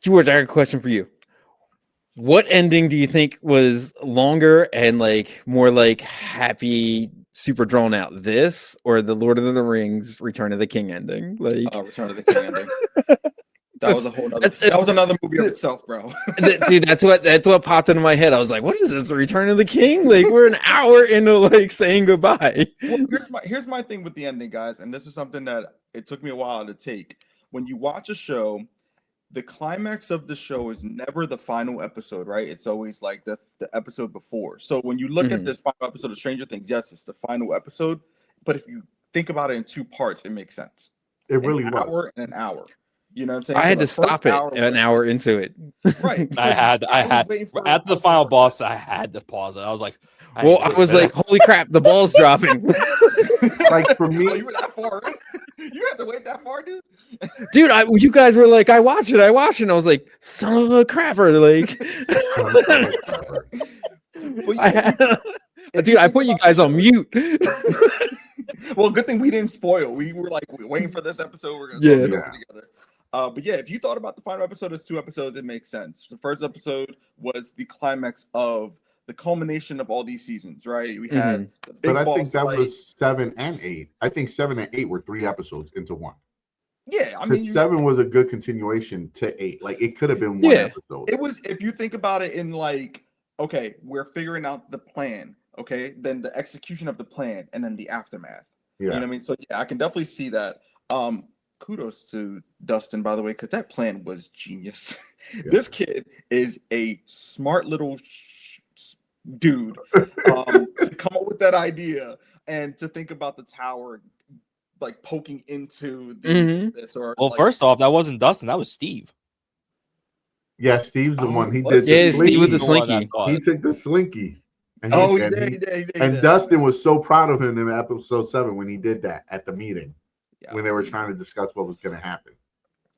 George, I got a question for you. What ending do you think was longer and like more like happy, super drawn out? This or the Lord of the Rings Return of the King ending? Like, Return of the King ending. That was a whole other. that's- That was another movie of itself, bro. dude, that's what popped into my head. I was like, what is this? The Return of the King? Like, we're an hour into like saying goodbye. Well, here's my thing with the ending, guys, and this is something that it took me a while to take. When you watch a show, the climax of the show is never the final episode, right? It's always like the episode before. So when you look at this final episode of Stranger Things, yes, it's the final episode, but if you think about it in 2 parts, it makes sense. It really An was. hour and an hour. You know what I'm saying? I So had the to stop first it hour an was hour into it. right. I because had was waiting for after the final boss, I had to pause it. I was like, Well, I was like, holy crap, the ball's dropping. Like for me, oh, you were that far in? You had to wait that far, dude? Dude, you guys were like, I watched it. And I was like, son of a crapper. Like, But yeah, dude, I put you guys on mute. Well, good thing we didn't spoil. We were like waiting for this episode. We're gonna Yeah. talk it over together. But yeah, if you thought about the final episode as 2 episodes, it makes sense. The first episode was the climax of the culmination of all these seasons, right? We had the big but I boss think that fight. was 7 and 8. I think 7 and 8 were 3 episodes into one. Yeah, I mean, 7 was a good continuation to 8. Like it could have been one episode. It was, if you think about it in like, okay, we're figuring out the plan, okay, then the execution of the plan, and then the aftermath. Yeah. You know what I mean? So yeah, I can definitely see that. Kudos to Dustin, by the way, because that plan was genius. Yeah. This kid is a smart little dude to come up with that idea and to think about the tower like poking into this. Or well, like, first off, that wasn't Dustin, that was Steve. Yeah, Steve's the one. He was did. Yeah, the Steve with the slinky. slinky. He took the slinky. And he did. And Dustin was so proud of him in episode 7 when he did that at the meeting. Yeah, when they were trying to discuss what was going to happen.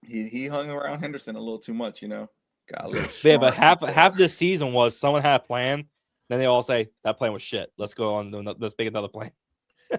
He hung around Henderson a little too much, you know. Got a little yeah, but half this season was someone had a plan, then they all say that plan was shit. Let's go on. Let's make another plan.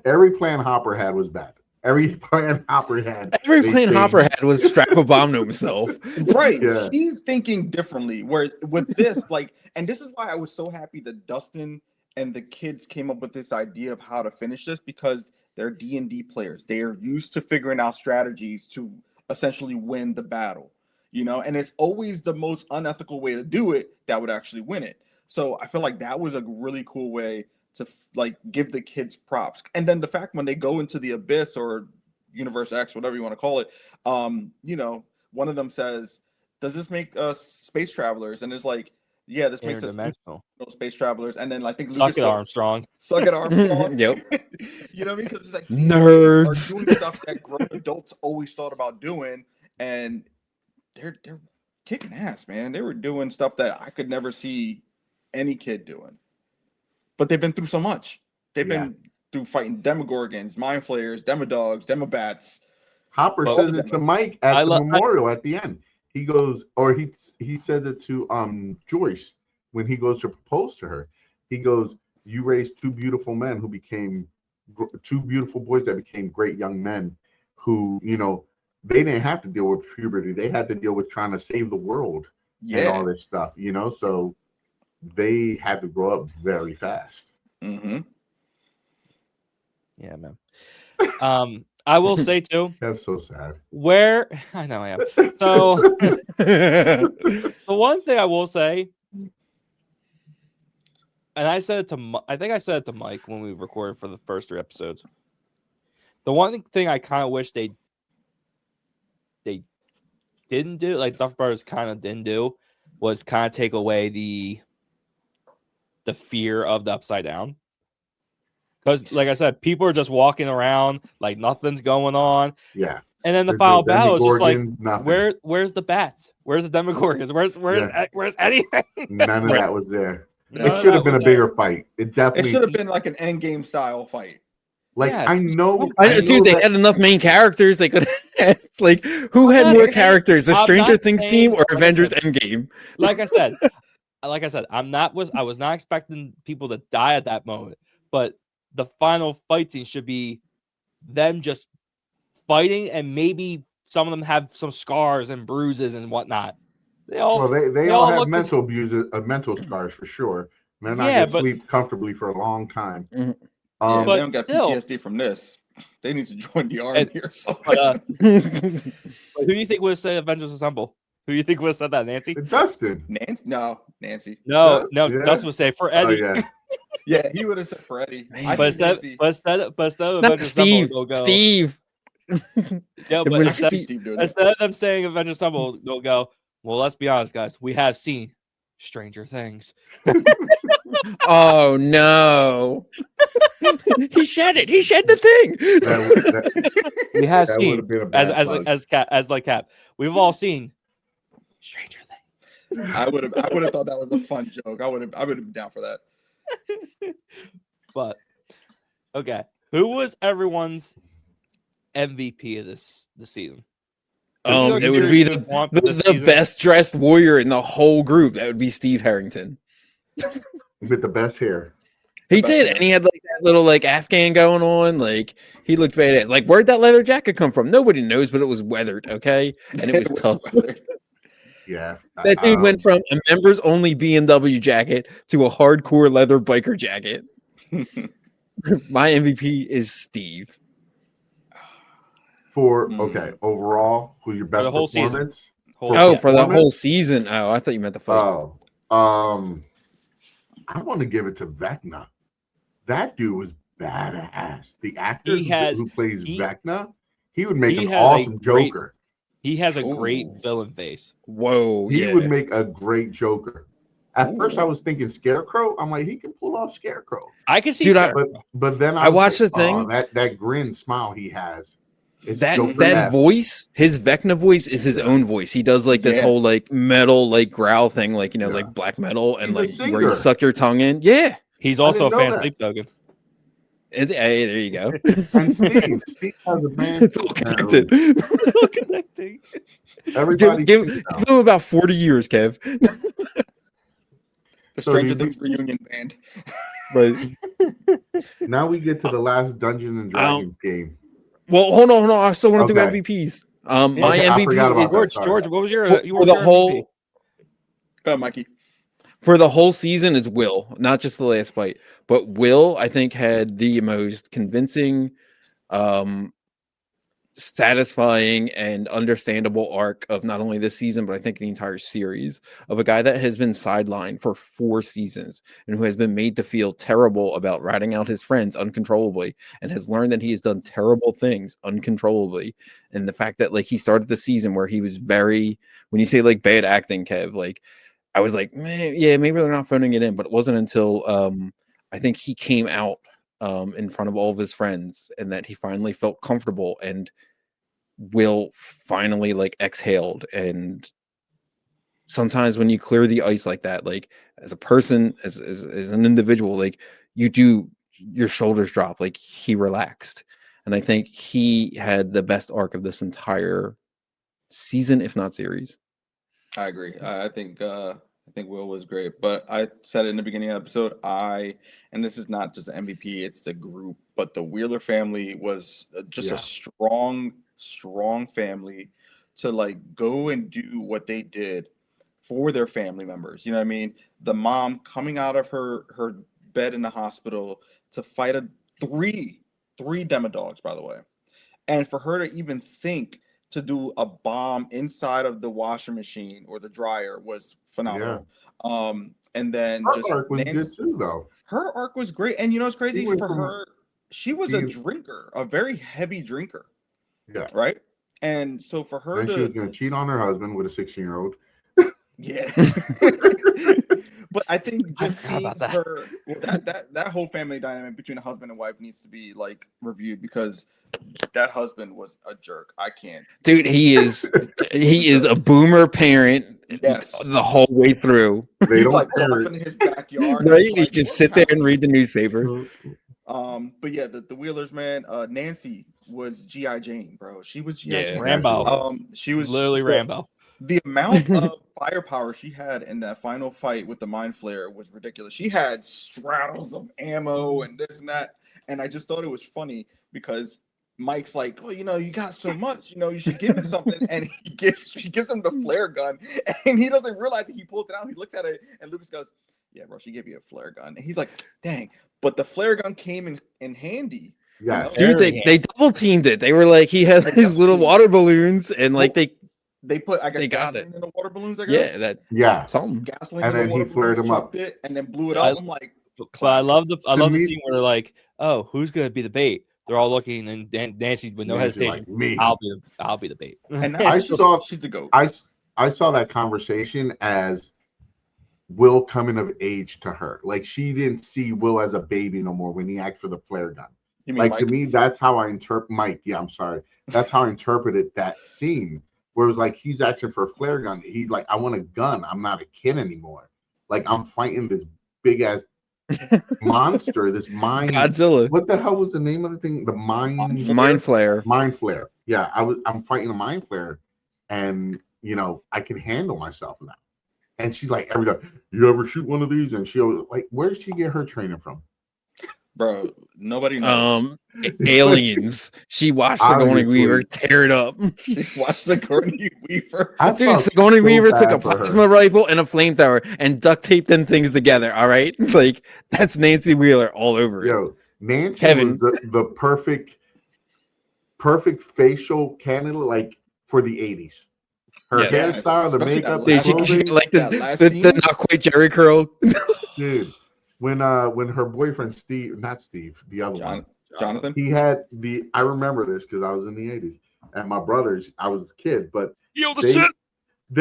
Every plan Hopper had was bad. Every plan Hopper had was strap a bomb to himself. Right. Yeah. He's thinking differently. Where with this, like, and this is why I was so happy that Dustin and the kids came up with this idea of how to finish this, because they're D&D players. They are used to figuring out strategies to essentially win the battle, you know, and it's always the most unethical way to do it that would actually win it. So I feel like that was a really cool way to like give the kids props. And then the fact when they go into the abyss or Universe X, whatever you want to call it, you know, one of them says, does this make us space travelers? And it's like, yeah, this makes us space travelers. And then I think Suck it, Armstrong. Suck it, Armstrong. Yep. You know what I mean? Because it's like nerds are doing stuff that grown adults always thought about doing, and they're kicking ass, man. They were doing stuff that I could never see any kid doing. But they've been through so much. They've been through fighting Demogorgons, Mind Flayers, Demodogs, Demobats. Hopper says it to Mike at the memorial at the end. He goes, or he says it to Joyce when he goes to propose to her. He goes, "You raised 2 beautiful men who became 2 beautiful boys that became great young men who, you know, they didn't have to deal with puberty. They had to deal with trying to save the world and all this stuff, you know, so they had to grow up very fast." Mm-hmm. Yeah, man. I will say too. That's so sad. Where I know I am. So the one thing I will say, and I said it to, I think I said it to Mike when we recorded for the first 3 episodes. The one thing I kind of wish they didn't do, like Duff Brothers kind of didn't do, was kind of take away the fear of the Upside Down. Because, like I said, people are just walking around like nothing's going on. Yeah. And then the final battle is just like, nothing. where's the bats? Where's the Demogorgons? Where's anything? None of that was there. It should have been a bigger fight. It definitely should have been like an Endgame style fight. Like I know, dude, they had enough main characters. They could have, like, who had more characters, the Stranger Things team or Avengers Endgame? Like I said, I was not expecting people to die at that moment, but the final fight scene should be them just fighting, and maybe some of them have some scars and bruises and whatnot. They all have mental mental scars for sure. They're not going to sleep comfortably for a long time. Mm-hmm. But they don't get PTSD from this. They need to join the army or something. Who do you think would have said Avengers Assemble? Who do you think would have said that, Nancy? Dustin. Nancy. No, Dustin would say for Eddie. Oh, yeah, he would have said for Eddie. But instead of Avengers Steve, Assemble, go. Steve. Yeah, but instead of them saying Avengers Assemble, they'll go, well, let's be honest, guys. We have seen Stranger Things. Oh no. He shed it. He shed the thing. We have That would seen have been a bad plug. as like Cap. We've all seen Stranger Things. I would have thought that was a fun joke. I would have been down for that. But okay, who was everyone's MVP of this season? It would be the best dressed warrior in the whole group. That would be Steve Harrington. With the best hair. He did, and he had like that little like Afghan going on. Like he looked badass. Like where'd that leather jacket come from? Nobody knows, but it was weathered, okay, and it was tough. Yeah, That dude went from a members only BMW jacket to a hardcore leather biker jacket. My MVP is Steve. Overall, who's your best the whole performance? season. For the whole season. Oh, I thought you meant the fight. I want to give it to Vecna. That dude was badass. The actor who plays Vecna, he would make an awesome Joker. He has a great villain face. Whoa, he would make a great Joker. At first, I was thinking Scarecrow. I'm like, he can pull off Scarecrow. I can see Scarecrow. But then I watched the thing. That grin smile he has. That voice, his Vecna voice is his own voice. He does like this whole like metal like growl thing, like like black metal, and like where you suck your tongue in. Yeah, he's also a fan of Sleep Token. Hey, there you go. And Steve has a band. It's all connected. It's all connecting. Everybody, give him about 40 years, Kev. The Stranger Things reunion band. But now we get to the last Dungeons and Dragons game. Well, hold on. I still want to do MVPs. My MVP is George. What was your for the whole? Mikey. For the whole season, it's Will, not just the last fight, but Will. I think had the most convincing, satisfying, and understandable arc of not only this season, but I think the entire series of a guy that has been sidelined for 4 seasons and who has been made to feel terrible about ratting out his friends uncontrollably and has learned that he has done terrible things uncontrollably. And the fact that like he started the season where he was very, when you say like bad acting, Kev, like I was like, man, yeah, maybe they're not phoning it in, but it wasn't until I think he came out in front of all of his friends and that he finally felt comfortable and Will finally like exhaled. And sometimes when you clear the ice like that, like as a person, as an individual, like your shoulders drop, like he relaxed. And I think he had the best arc of this entire season, if not series. I agree. I think Will was great, but I said it in the beginning of the episode. And this is not just an MVP; it's the group. But the Wheeler family was just a strong family to like go and do what they did for their family members. You know what I mean? The mom coming out of her bed in the hospital to fight three demodogs, by the way, and for her to even think to do a bomb inside of the washing machine or the dryer was phenomenal. Yeah. And then her arc was good too, though. Her arc was great, and you know what's crazy for her? She was a drinker, a very heavy drinker. Yeah. Right. And so for her, she was going to cheat on her husband with a 16-year-old. Yeah. But I think just seeing her, that whole family dynamic between a husband and wife needs to be like reviewed because that husband was a jerk. I can't. Dude, he is a boomer parent the whole way through. He's like off in his backyard. Right? He just sit there and read the newspaper. But yeah, the Wheelers, man. Nancy was G.I. Jane, bro. She was G.I. Jane. Rambo. She was literally Rambo. The amount of firepower she had in that final fight with the mind flare was ridiculous. She had straddles of ammo and this and that. And I just thought it was funny because Mike's like, well, you know, you got so much, you know, you should give me something. And she gives him the flare gun and he doesn't realize that he pulled it out. He looks at it and Lucas goes, yeah, bro, she gave you a flare gun. And he's like, dang, but the flare gun came in handy. Yeah, you know? Dude, they double teamed it. They were like, he had his little water balloons and like they put, I guess, they got gasoline in the water balloons, I guess. Something. Gasoline and then he flared them up. It and then blew it up. I'm like, but I love the scene where they're like, oh, who's gonna be the bait? They're all looking, and Nancy, with no hesitation, like, me. I'll be the bait. And she's the goat. I saw that conversation as Will coming of age to her. Like she didn't see Will as a baby no more when he asked for the flare gun. You mean Like Mike? to me, that's how I interpret Mike. Yeah, I'm sorry. That's how I interpreted that scene. Where it was like he's asking for a flare gun. He's like, I want a gun. I'm not a kid anymore. Like I'm fighting this big ass monster, this mind. Godzilla. What the hell was the name of the thing? The mind Mind flare. Mind flare. Yeah, I'm fighting a mind flare, and I can handle myself now. And she's like, every time, you ever shoot one of these? And she always like, where did she get her training from? Bro, nobody knows. Aliens. She watched Sigourney Weaver tear it up. She watched Sigourney Weaver. Dude, Sigourney Weaver took a plasma rifle and a flamethrower and duct taped them things together. All right, like that's Nancy Wheeler all over it. Yo, Nancy was the perfect facial candidate, like for the 80s. Her hairstyle, the makeup, dude, she like the not quite Jerry curl. Dude, when her boyfriend not Steve, the other one, Jonathan, I remember this because I was in the 80s, and my brothers, I was a kid, but they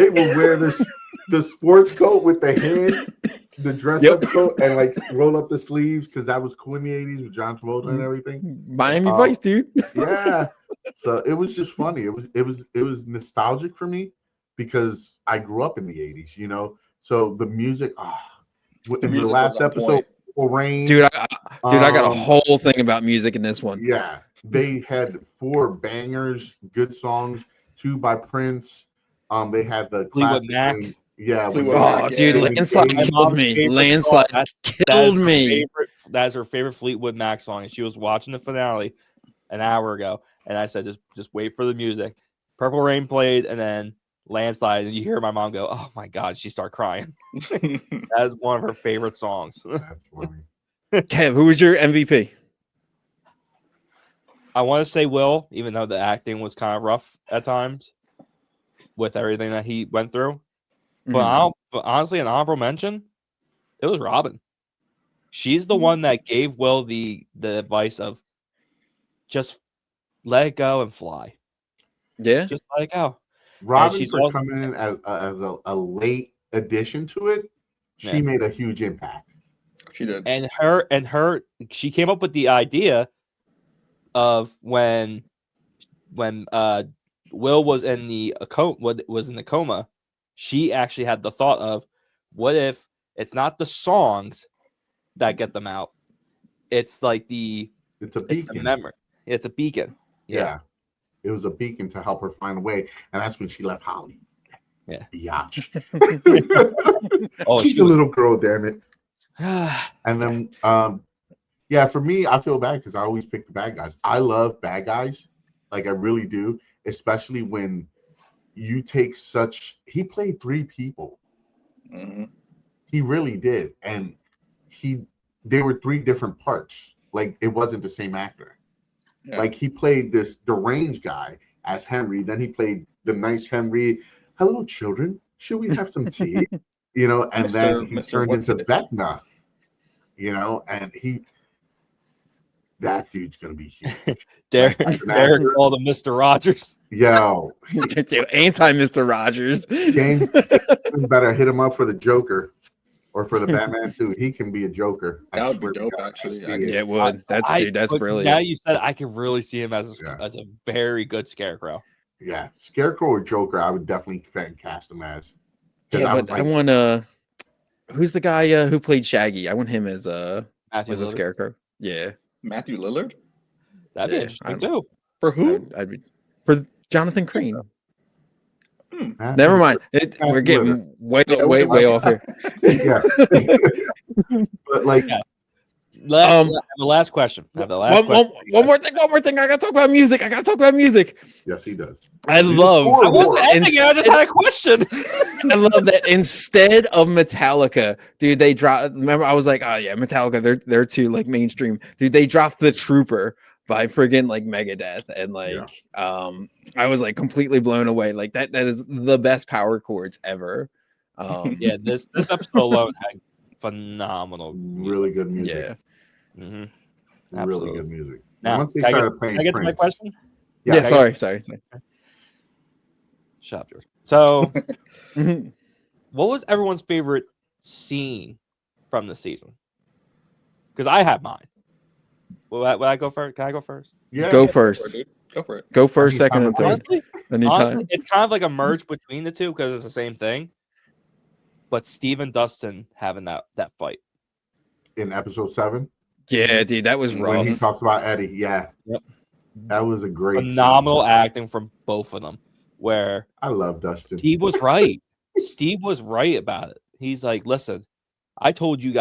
would wear the sports coat with the hand, the dress up coat, and like roll up the sleeves because that was cool in the 80s with John Travolta and everything. Miami Vice, dude. Yeah. So it was just funny. It was nostalgic for me because I grew up in the 80s, So the music, in the last episode, Rain. Dude, I got a whole thing about music in this one. Yeah. They had 4 bangers, good songs, 2 by Prince. They had the Fleetwood Mac. Yeah. Dude, Landslide killed me. Landslide killed me. That's her favorite Fleetwood Mac song, and she was watching the finale an hour ago, and I said, just wait for the music. Purple Rain played, and then Landslide, and you hear my mom go, "Oh my God!" She started crying. That is one of her favorite songs. That's funny. Kev, who was your MVP? I want to say Will, even though the acting was kind of rough at times with everything that he went through. But honestly, an honorable mention, it was Robin. She's the one that gave Will the advice of just let it go and fly. Yeah, just let it go. Robin for coming in as a late addition to it. She made a huge impact. She did, and she came up with the idea of when Will was in the coma. She actually had the thought of, what if it's not the songs that get them out? It's like it's a beacon. It's the memory. It's a beacon. Yeah. It was a beacon to help her find a way. And that's when she left Holly. Yeah. Biatch. Oh, she's a little girl, damn it. And then, for me, I feel bad because I always pick the bad guys. I love bad guys. Like, I really do. Especially when you take he played 3 people. Mm-hmm. He really did. And they were 3 different parts. Like, it wasn't the same actor. Yeah. Like, he played this deranged guy as Henry. Then he played the nice Henry. Hello, children. Should we have some tea? And then he turned into Vecna. And that dude's going to be huge. Derek called him Mr. Rogers. Yo. Anti Mr. Rogers. James better hit him up for the Joker. Or for the Batman too, he can be a Joker. That would be dope, actually. Yeah, it would. That's brilliant. Now you said, I can really see him as a very good Scarecrow. Yeah, Scarecrow or Joker, I would definitely cast him as. Yeah, but I want who's the guy who played Shaggy? I want him as a Scarecrow. Yeah, Matthew Lillard. That'd be interesting too. For who? For Jonathan Crane. Never mind. We're getting way off here. Yeah. But like, the last question. One more thing. I gotta talk about music. Yes, he does. I wasn't ending. I just had a question. I love that instead of Metallica, dude, they dropped. Remember, I was like, oh yeah, Metallica. They're too like mainstream. Dude, they dropped The Trooper by friggin' like Megadeth, and I was like completely blown away. Like that is the best power chords ever. This episode alone had phenomenal, really good music. Yeah, mm-hmm. Really good music. Now, once they started playing, can I get to my question? Yeah, sorry. Shut up, George. So, what was everyone's favorite scene from the season? Because I have mine. Will I go first? Can I go first? Yeah. Go Yeah, first. dude. Go for it. Go first, need second, time and to third. think. Honestly, Anytime. it's kind of like a merge between the two because it's the same thing. But Steve and Dustin having that fight. In episode 7, Yeah, dude, that was rough. when he talks about Eddie, yeah, Yep. that was a great Phenomenal scene. acting from both of them. Where I love Dustin. Steve was right. Steve was right about it. He's like, listen, I told you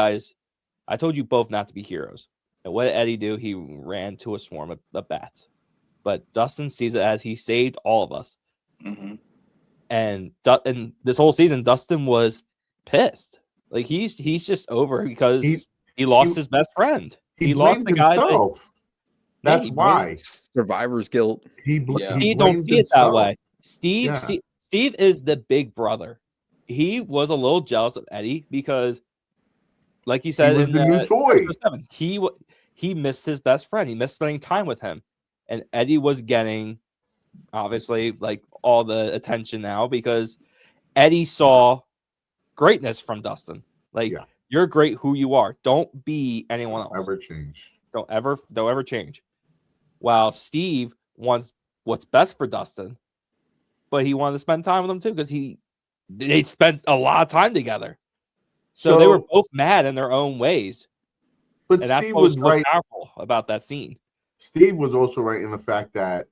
both not to be heroes. And what did Eddie do? He ran to a swarm of bats. But Dustin sees it as he saved all of us. Mm-hmm. And this whole season, Dustin was pissed. Like he's just over because he lost his best friend. He lost blamed the guy. himself. That's he why. Survivor's guilt. He don't blamed see it that himself. way. Steve Yeah. Steve is the big brother. He was a little jealous of Eddie because, like he said, He was in the new toy. episode 7, he missed his best friend. He missed spending time with him, and Eddie was getting obviously like all the attention now because Eddie saw greatness from Dustin. Like Yeah. you're great who you are. Don't be anyone else. Ever change. Don't ever change. While Steve wants what's best for Dustin, but he wanted to spend time with him too because they spent a lot of time together. So they were both mad in their own ways. But And that's Steve what was was so right. powerful about that scene. Steve was also right in the fact that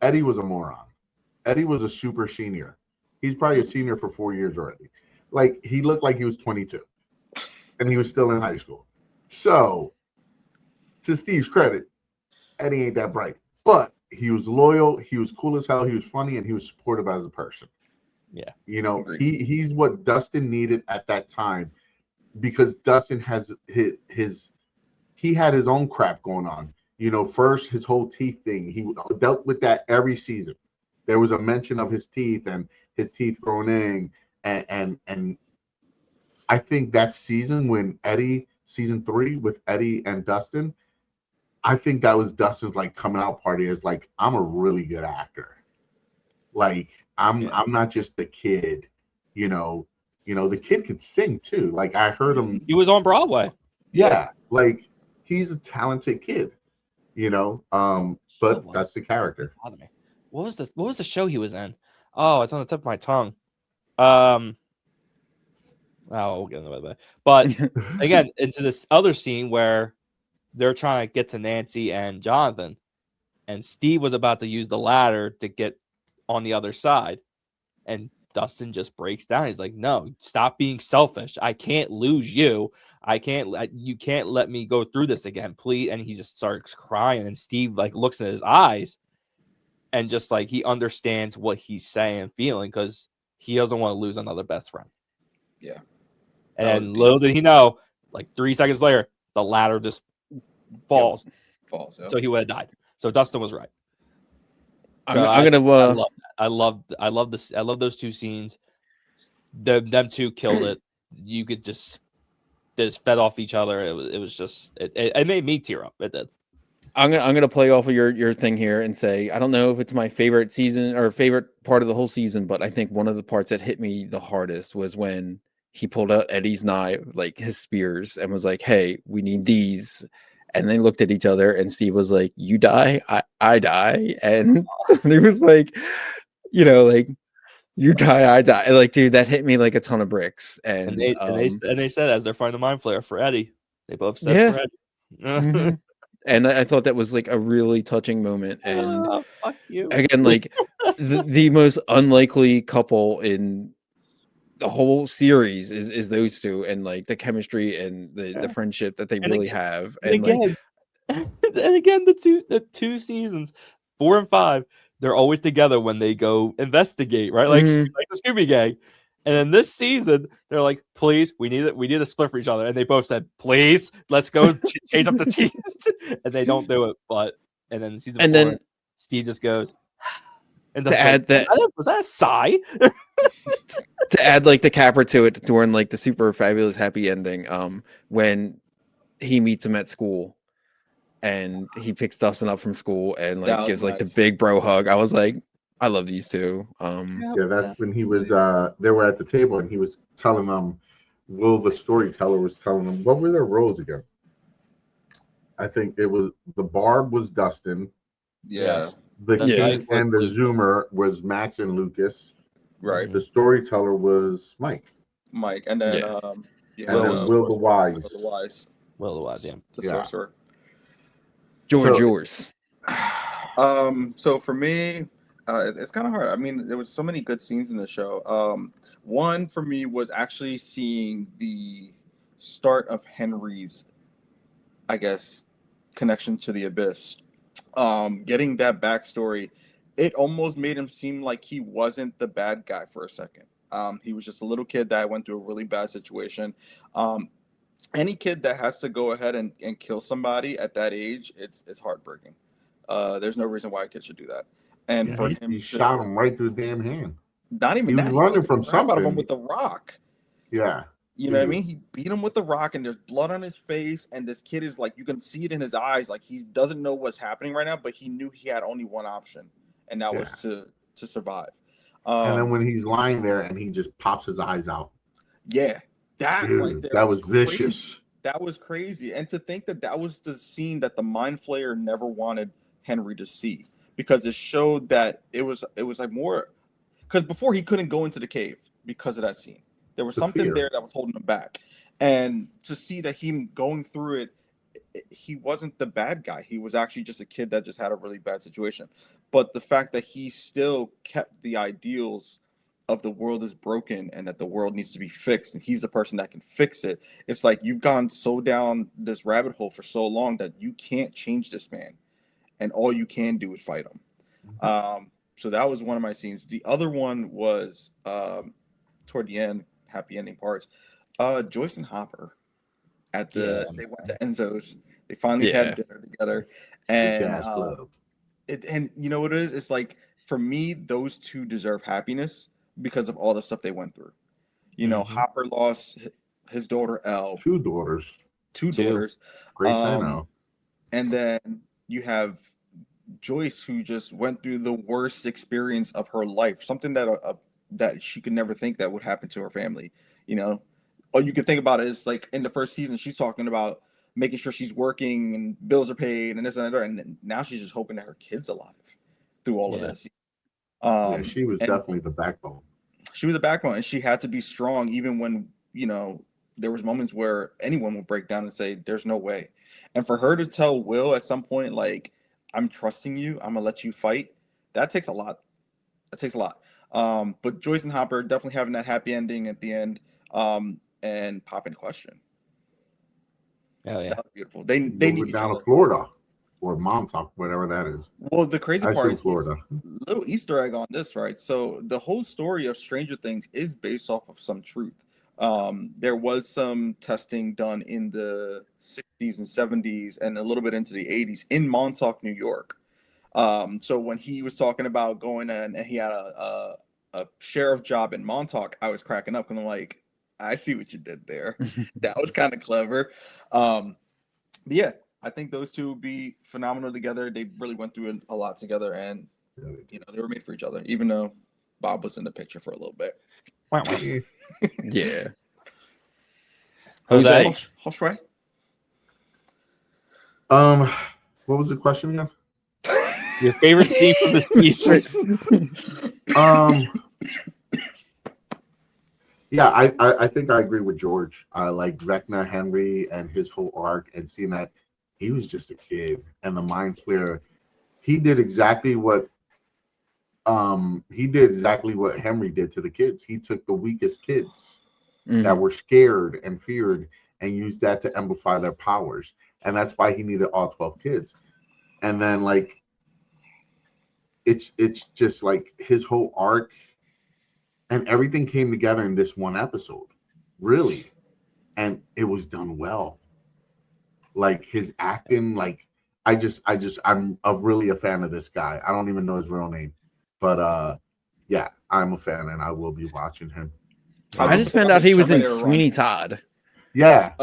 Eddie was a moron. Eddie was a super senior. He's probably a senior for 4 years already. Like, he looked like he was 22 and he was still in high school. So, to Steve's credit, Eddie ain't that bright, but he was loyal. He was cool as hell. He was funny and he was supportive as a person. Yeah. Agreed. He's what Dustin needed at that time because Dustin has he had his own crap going on. First his whole teeth thing. He dealt with that every season. There was a mention of his teeth and his teeth growing in, and I think that season when season 3 with Eddie and Dustin, I think that was Dustin's like coming out party as like, I'm a really good actor. Like I'm not just the kid, the kid could sing too. Like I heard him. He was on Broadway. Yeah, like he's a talented kid, but that's the character. What was the show he was in? Oh, it's on the tip of my tongue. We'll get into that. But again, into this other scene where they're trying to get to Nancy and Jonathan, and Steve was about to use the ladder to get on the other side, and Dustin just breaks down. He's like, "No, stop being selfish. I can't lose you. You can't let me go through this again, please." And he just starts crying, and Steve like looks in his eyes, and just like he understands what he's saying and feeling because he doesn't want to lose another best friend. Yeah. And little did he know, like 3 seconds later, the ladder just falls. Yep. So he would have died. So Dustin was right. I'm gonna. I love this. I love those two scenes. Them two killed it. You could just fed off each other. It was just it made me tear up. It did. I'm gonna play off of your thing here and say I don't know if it's my favorite season or favorite part of the whole season, but I think one of the parts that hit me the hardest was when he pulled out Eddie's knife, like his spears, and was like, "Hey, we need these." And they looked at each other, and Steve was like, "You die, I die," and he was like, like, "You die, I die." Like, dude, that hit me like a ton of bricks. And they said as they're finding the mind flayer for Eddie, they both said for Eddie. Mm-hmm. And I thought that was like a really touching moment. And fuck you. Again, like the most unlikely couple in the whole series is those two, and like the chemistry and the friendship that they really have. And again, the two seasons 4 and 5, they're always together when they go investigate, right? Like like the Scooby Gang. And then this season, they're like, "Please, we need a split for each other." And they both said, "Please, let's go change up the teams." And they don't do it. And then season 4, then Steve just goes. And to add that, was that a sigh? to add like the capper to it during like the super fabulous happy ending, when he meets him at school and he picks Dustin up from school and like gives like the big bro hug. I was like, I love these two. Yeah, that's when he was they were at the table and he was telling them Will, the storyteller, was telling them what were their roles again. I think it was the Barb was Dustin, Yeah, the The King Knight was and the Lucas. Zoomer was Max and Lucas. right, The storyteller was Mike, Mike, and then Yeah. you and had was then the Will the Will Wise. the Wise, Well, it was, yeah. the Yeah. sorcerer. George So- yours. So for me, it's kind of hard. I mean, there was so many good scenes in the show. One for me was actually seeing the start of Henry's, I guess, connection to the Abyss. Getting that backstory, it almost made him seem like he wasn't the bad guy for a second. He was just a little kid that went through a really bad situation. Any kid that has to go ahead and kill somebody at that age, it's heartbreaking. There's no reason why a kid should do that. And Yeah, for he him shot him right through the damn hand. not even He was that, running beat from the crap out of him something. with the rock. Yeah. You know what I Dude. mean? He beat him with the rock, and there's blood on his face, and this kid is like, you can see it in his eyes, like he doesn't know what's happening right now, but he knew he had only one option, and that was to survive. And then when he's lying there and he just pops his eyes out. Yeah, that Dude, right there, that was crazy. vicious. That was crazy, and to think that that was the scene that the Mind Flayer never wanted Henry to see, because it showed that it was like more, because before he couldn't go into the cave because of that scene. There was The something fear. there that was holding him back, and to see that him going through it, he wasn't the bad guy. He was actually just a kid that just had a really bad situation. But the fact that he still kept the ideals of the world is broken and that the world needs to be fixed, and he's the person that can fix it. It's like you've gone so down this rabbit hole for so long that you can't change this man, and all you can do is fight him. So that was one of my scenes. The other one was toward the end, happy ending parts. Joyce and Hopper they went to Enzo's. They finally had dinner together, and Jazz club. and you know what it is? It's like, for me, those two deserve happiness because of all the stuff they went through. You know, Hopper lost his daughter Elle, Two daughters. two daughters, Grace and Elle. and then you have Joyce, who just went through the worst experience of her life, something that that she could never think that would happen to her family. You know, all you can think about it is like in the first season, she's talking about making sure she's working and bills are paid and this and that, and now she's just hoping that her kid's alive through all of this. Yeah, she was definitely the backbone. She was the backbone, and she had to be strong even when, you know, there was moments where anyone would break down and say, "There's no way." And for her to tell Will at some point, like, "I'm trusting you, I'm gonna let you fight," that takes a lot. That takes a lot. But Joyce and Hopper definitely having that happy ending at the end, and popping question. Oh yeah, That was beautiful. They Moving need each down other. to Florida or Montauk, whatever that is. Well, the crazy I part assume is Florida. little Easter egg on this, right? So the whole story of Stranger Things is based off of some truth. There was some testing done in the 60s and 70s and a little bit into the 80s in Montauk, New York. So when he was talking about going in and he had a sheriff job in Montauk, I was cracking up and I'm like, I see what you did there. That was kind of clever. But yeah, I think those two would be phenomenal together. They really went through a lot together, and you know, they were made for each other, even though Bob was in the picture for a little bit. Yeah. Jose, Jose? What was the question again? your favorite scene from the season? Yeah, I think I agree with George. I like Vecna, Henry, and his whole arc, and seeing that he was just a kid, and the Mind Flayer, he did exactly what Henry did to the kids. He took the weakest kids that were scared and feared and used that to amplify their powers, and that's why he needed all 12 kids. And then like it's just like his whole arc. And everything came together in this one episode, really. And it was done well. Like his acting, like I'm really a fan of this guy. I don't even know his real name. But yeah, I'm a fan and I will be watching him. I just found out he was in Sweeney Todd. Yeah.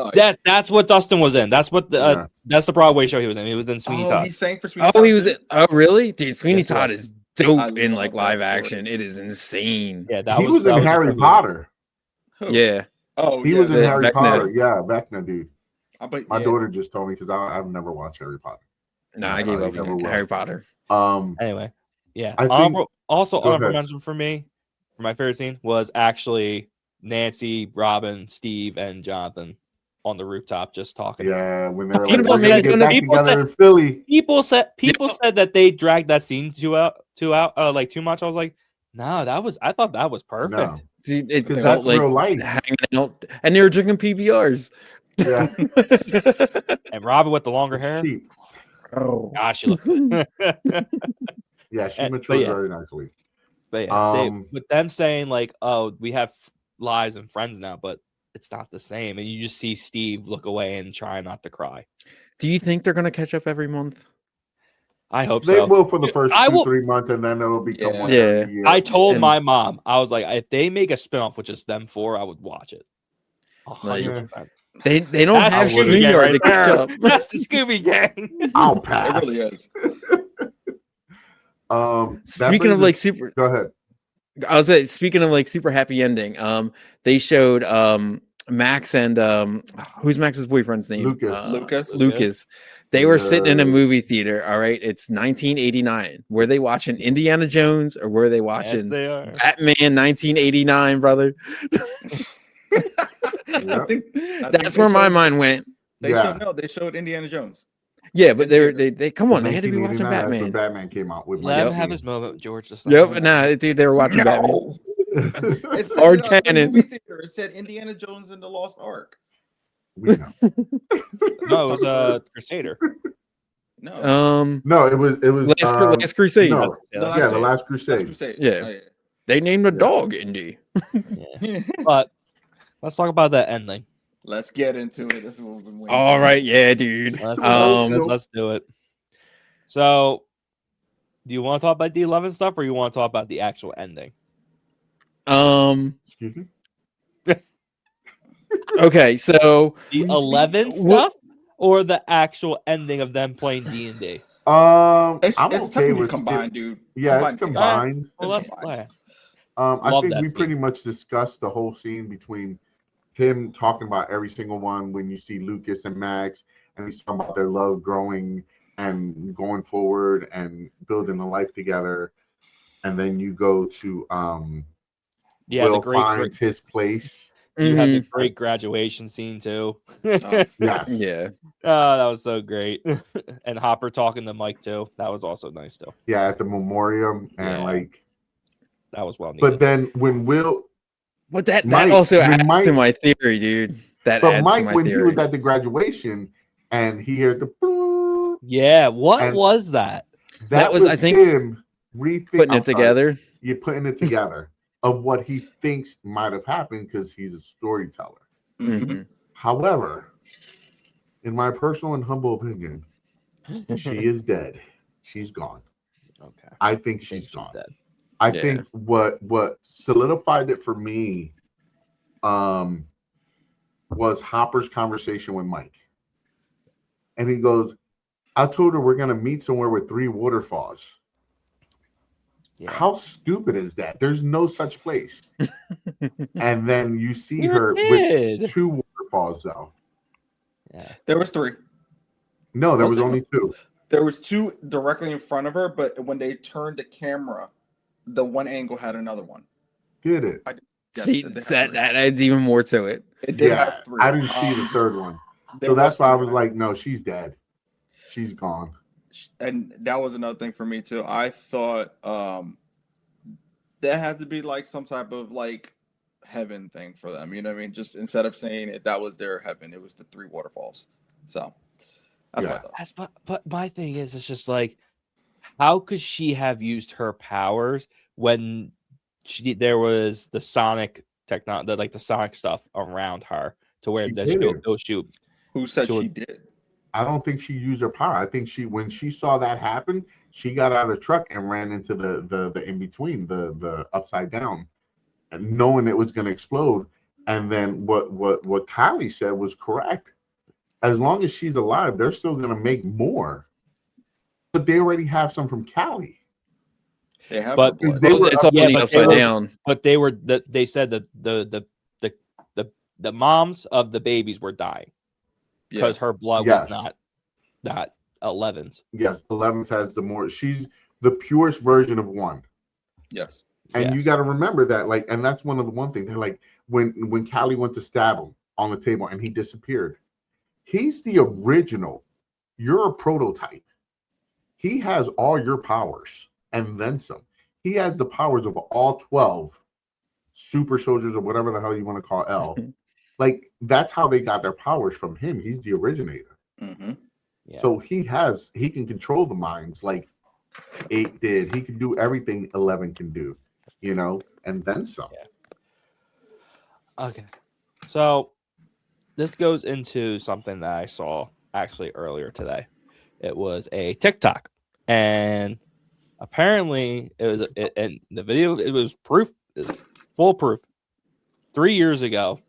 That's what Dustin was in. That's what that's the Broadway show he was in. He was in Sweeney Todd. He sang for Sweeney Todd. Oh, he was in. Oh, really? Dude, Sweeney Yes, Todd yeah. is dope in love like that live story. action. It is insane. Yeah, He was in Harry Potter. Who? Yeah. Oh, He yeah, was in the Harry Vecna. Potter. Yeah, Vecna, dude. but My yeah. daughter just told me because I've never watched Harry Potter. No, I gave I up never on will. Harry Potter. Anyway, yeah. I think. Also, Go honorable ahead. mention for me, for my favorite scene, was actually Nancy, Robin, Steve, and Jonathan on the rooftop just talking. Yeah, when they're People like, we're gonna said- get back people together said- in Philly. People said that they dragged that scene too much. I was like, no, I thought that was perfect. No, See, it Because felt that's like real life. hanging out, and they were drinking PBRs. Yeah, And Robin with the longer it's hair, cheap. Oh, gosh, she looked good. Yeah, she But matured yeah. very nicely. But yeah, Um, with them saying like, "Oh, we have lives and friends now," but it's not the same, and you just see Steve look away and try not to cry. do you think they're gonna catch up every month? I hope They so. will for the first I will- 2-3 months, and then it'll become Yeah. one Yeah. every year. I told And- my mom, I was like, if they make a spinoff with just them four, I would watch it. 100%. They don't That's have the Scooby Gang StreamYard right to catch there. up. That's the Scooby Gang. I'll It pass. really is. That Speaking of brings like us- super, go ahead. I was saying, speaking of like super happy ending. They showed Max and who's Max's boyfriend's name? Lucas. Lucas. They were sitting in a Lucas. movie theater. All right, it's 1989. Were they watching Indiana Jones or were they Yes, watching they are. Batman 1989, brother? I think That's where my mind went. They Yeah. showed Indiana Jones. Yeah, but Theater. they come on, they had to be watching 1989, that's when Batman. Batman came out with Let Michael him have Keaton. his moment, George. Just Yep, nah, dude, they were watching Batman. It said Hard it on the canon. movie theater. It said Indiana Jones and the Lost Ark. We know. No, it was Crusader. No, No, it was Last Crusade. No, Yeah, The that's- yeah, Last the Crusade. Last That's Crusade. Crusade. Yeah. Oh, They named a dog Indy. yeah. But let's talk about that ending. Let's get into it. This is what we've been waiting All for. right, yeah, dude. Let's do it. So, do you want to talk about the 11 stuff, or you want to talk about the actual ending? Excuse me. Okay, so The 11 stuff, or the actual ending of them playing D&D? I'm It's okay technically with combined, dude. Yeah, it's Combined together. combined. Well, It's let's combined. I Love think that we scene. pretty much discussed the whole scene between him talking about every single one when you see Lucas and Max, and he's talking about their love growing and going forward and building a life together. And then you go to Yeah, Will the great. finds his place. You have the mhm, great graduation scene too. Oh, Yes. yeah. Oh, that was so great. And Hopper talking to Mike too. That was also nice too. Yeah, at the memoriam and Yeah. like That was well needed. but then when Will But that Mike- also when adds Mike- to my theory, dude. That but adds Mike to my when theory. he was at the graduation and he heard the boom, Yeah, what And- was that? that was, was I think, him rethinking Putting it together. You're putting it together of what he thinks might have happened because he's a storyteller. mhm. Mhm. However, in my personal and humble opinion, she is dead. She's gone. Okay. I think I she's think gone. dead. I Yeah. think what solidified it for me was Hopper's conversation with Mike. And he goes, I told her we're gonna meet somewhere with 3 waterfalls. Yeah. How stupid is that? There's no such place. And then you see You're her a with kid. 2 waterfalls though. Yeah. There was 3. No, there Was was it? only 2. There was 2 directly in front of her, but when they turned the camera, the one angle had another one. Did it? Yes, See, they had that 3. that adds even more to it. It did Yeah, have 3. I didn't see the third one. there So that's was why I three. was like, no, she's dead. She's gone. And that was another thing for me too. I thought that had to be like some type of like heaven thing for them. You know what I mean? Just instead of saying it, that was their heaven, it was the 3 waterfalls. So that's what I thought. That's, but my thing is, it's just like, how could she have used her powers when there was the sonic the sonic stuff around her to where She that didn't. she'll shoot? Who said Sure. she did? I don't think she used her power. I think when she saw that happen, she got out of the truck and ran into the in between, the upside down, and knowing it was going to explode. And then what Kylie said was correct. As long as she's alive, they're still going to make more. But they already have some from Callie. They have But- her blood. They were It's all yeah, the but upside they were- down. But they said that the the moms of the babies were dying because her blood was not 11's. Yes, 11's has the more. She's the purest version of one. Yes. And you got to remember that, like, and that's one thing. They're like, when Callie went to stab him on the table and he disappeared, he's the original. You're a prototype. He has all your powers and then some. He has the powers of all 12 super soldiers or whatever the hell you want to call L. Like, that's how they got their powers from him. He's the originator. Mm-hmm. Yeah. So he can control the minds like 8 did. He can do everything 11 can do, you know, and then some. Yeah. Okay. So this goes into something that I saw actually earlier today. It was a TikTok, and apparently it was and the video, it was proof, full proof. 3 years ago,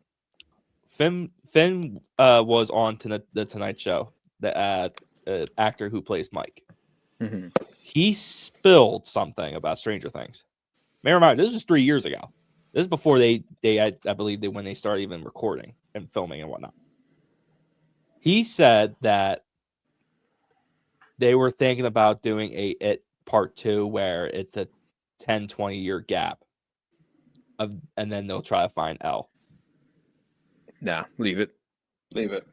Finn was on the Tonight Show, the actor who plays Mike. Mm-hmm. He spilled something about Stranger Things. May remind, this was 3 years ago. This is before I believe when they started even recording and filming and whatnot. He said that they were thinking about doing It Part 2 where it's a 10, 20-year gap. And then they'll try to find Elle. Nah, leave it. Leave it.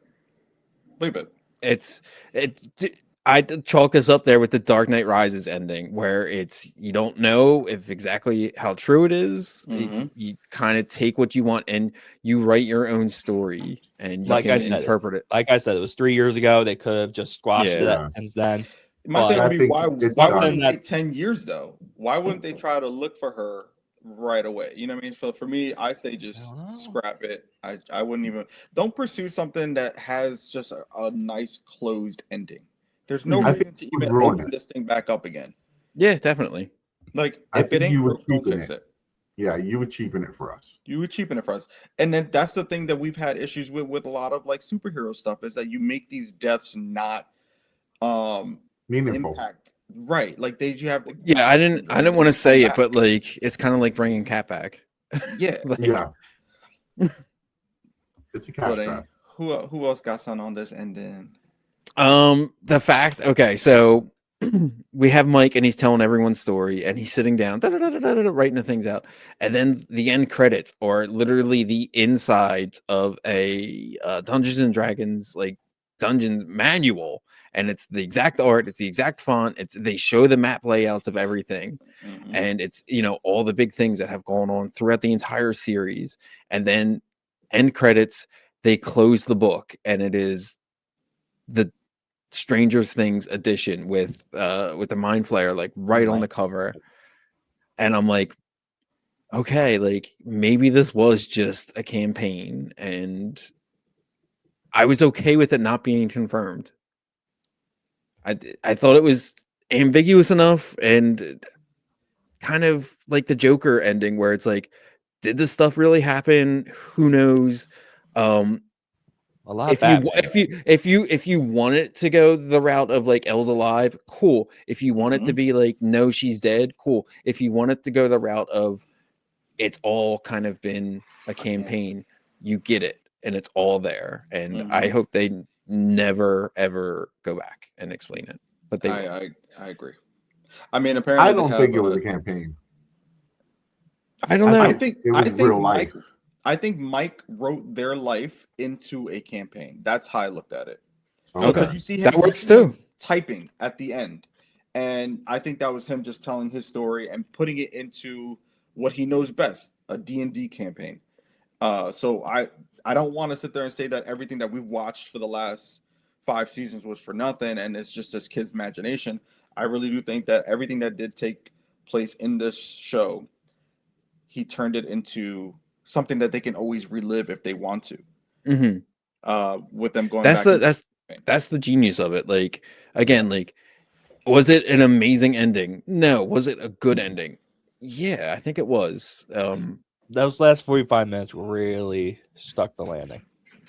I chalk this up there with the Dark Knight Rises ending, where you don't know if exactly how true it is. Mm-hmm. You kind of take what you want and you write your own story, and you can interpret it. Like I said, it was 3 years ago. They could have just squashed it since then. My thing would be, why wouldn't that they 10 years though? Why wouldn't they try to look for her right away? You know what I mean? So for me, I say just scrap it. I wouldn't even, don't pursue something that has just a nice closed ending. There's no reason to even open this thing back up again. Yeah, definitely. Like, if it ain't broke, don't fix it. Yeah, you would cheapen it for us. And then that's the thing that we've had issues with a lot of like superhero stuff, is that you make these deaths not meaningful. Impact. Right. Like you have I didn't want to say it, but like it's kind of like bringing Cat back. Yeah. Yeah. It's a cash grab. Who else got something on this ending? The fact, okay, so we have Mike and he's telling everyone's story and he's sitting down, writing the things out, and then the end credits are literally the insides of a Dungeons and Dragons like dungeon manual, and it's the exact art, it's the exact font, they show the map layouts of everything, and it's all the big things that have gone on throughout the entire series, and then end credits, they close the book and it is the Stranger Things edition with the Mind Flayer like right on the cover, and I'm like, okay, like maybe this was just a campaign, and I was okay with it not being confirmed. I thought it was ambiguous enough, and kind of like the Joker ending where it's like, did this stuff really happen? Who knows? If you want it to go the route of like Elle's alive, cool. If you want it to be like no, she's dead, cool. If you want it to go the route of it's all kind of been a campaign, you get it, and it's all there. And I hope they never ever go back and explain it. But they I agree. I mean, apparently I don't think it was a campaign. I don't know. I think it was real life. I think Mike wrote their life into a campaign. That's how I looked at it. Okay, so you see him, that works too. Typing at the end, and I think that was him just telling his story and putting it into what he knows best, a D&D campaign. So I don't want to sit there and say that everything that we've watched for the last 5 seasons was for nothing and it's just this kid's imagination. I really do think that everything that did take place in this show, he turned it into something that they can always relive if they want to. With them going that's back. That's the genius of it. Like, again, like, was it an amazing ending? No. Was it a good ending? Yeah, I think it was. Those last 45 minutes really stuck the landing.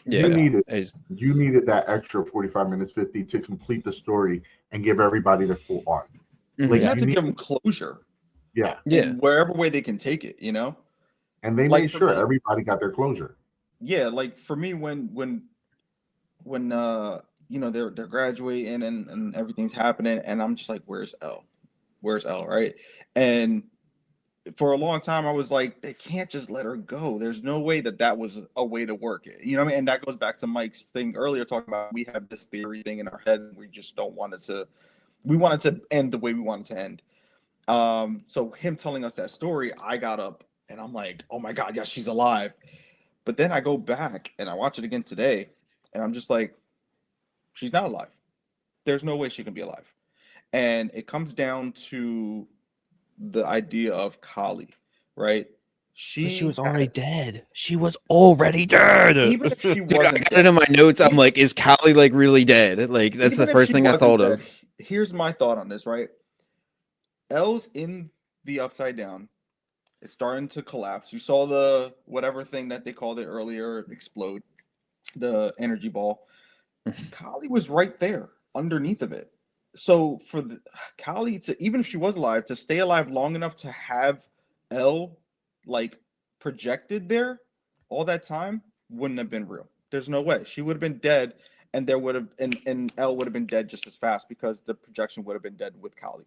Yeah, you needed that extra 45 minutes, 50 to complete the story and give everybody their full arc. Like, you have to give them closure. Yeah. In wherever way they can take it, And they made sure everybody got their closure. yeah, like for me, when they're graduating and everything's happening, and I'm just like, where's L? Where's L? Right? And for a long time, I was like, they can't just let her go. There's no way that was a way to work it. You know what I mean? And that goes back to Mike's thing earlier, talking about we have this theory thing in our head, and we just don't want it to. We want it to end the way we want it to end. So him telling us that story, I got up and I'm like, oh my God, yeah, she's alive. But then I go back and I watch it again today, and I'm just like, she's not alive. There's no way she can be alive. And it comes down to the idea of Kali, right? But she was had- already dead. She was already dead. even if she Dude, I wasn't got it in my notes. I'm like, is Callie like really dead? Like, that's the even if first she thing I wasn't thought dead, of. Here's my thought on this, right? L's in the upside down. It's starting to collapse. You saw the whatever thing that they called it earlier explode, the energy ball. Kali was right there underneath of it. So for Kali to, even if she was alive, to stay alive long enough to have L like projected there all that time wouldn't have been real. There's no way. She would have been dead, and there would have and L would have been dead just as fast because the projection would have been dead with Kali.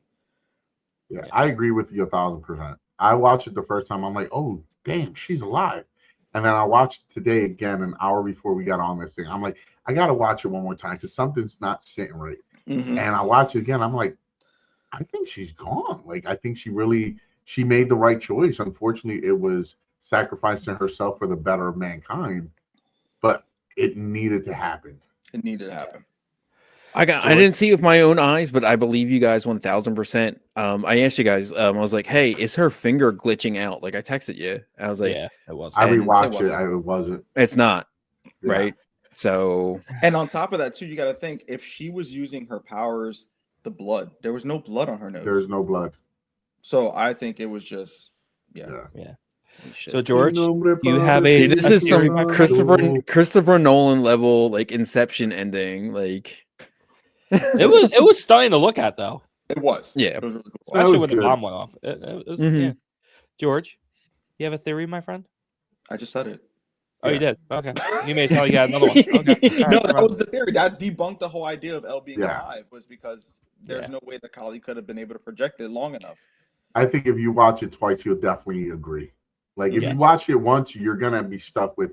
Yeah, I agree with you 1,000%. I watched it the first time. I'm like, oh, damn, she's alive. And then I watched it today again, an hour before we got on this thing. I'm like, I got to watch it one more time because something's not sitting right. Mm-hmm. And I watch it again. I'm like, I think she's gone. Like, I think she made the right choice. Unfortunately, it was sacrificing herself for the better of mankind, but it needed to happen. It needed to happen. I didn't see it with my own eyes, but I believe you guys 1,000%. I asked you guys, I was like, hey, is her finger glitching out? Like, I texted you. I was like, yeah, it was. I And rewatched it. It wasn't. it's not, Yeah. right? So, And on top of that, too, you got to think if she was using her powers, the blood, there was no blood on her nose. There's no blood. So I think it was just, yeah. So George, you have a. dude, this is theory, some my friend? Christopher Nolan level, like Inception ending. Like, It was stunning to look at, though. It was. Yeah. It was really cool. Especially was when the good. bomb went off. It was, Mhm. yeah. George, you have a theory, my friend? I just said it. Oh, Yeah. you did. Okay. You may tell you had another one. Okay. All No, right, that all was the theory. That debunked the whole idea of L being Yeah. alive, was because there's Yeah. no way that Kali could have been able to project it long enough. I think if you watch it twice, you'll definitely agree. Like if Yeah. you watch it once, you're gonna be stuck with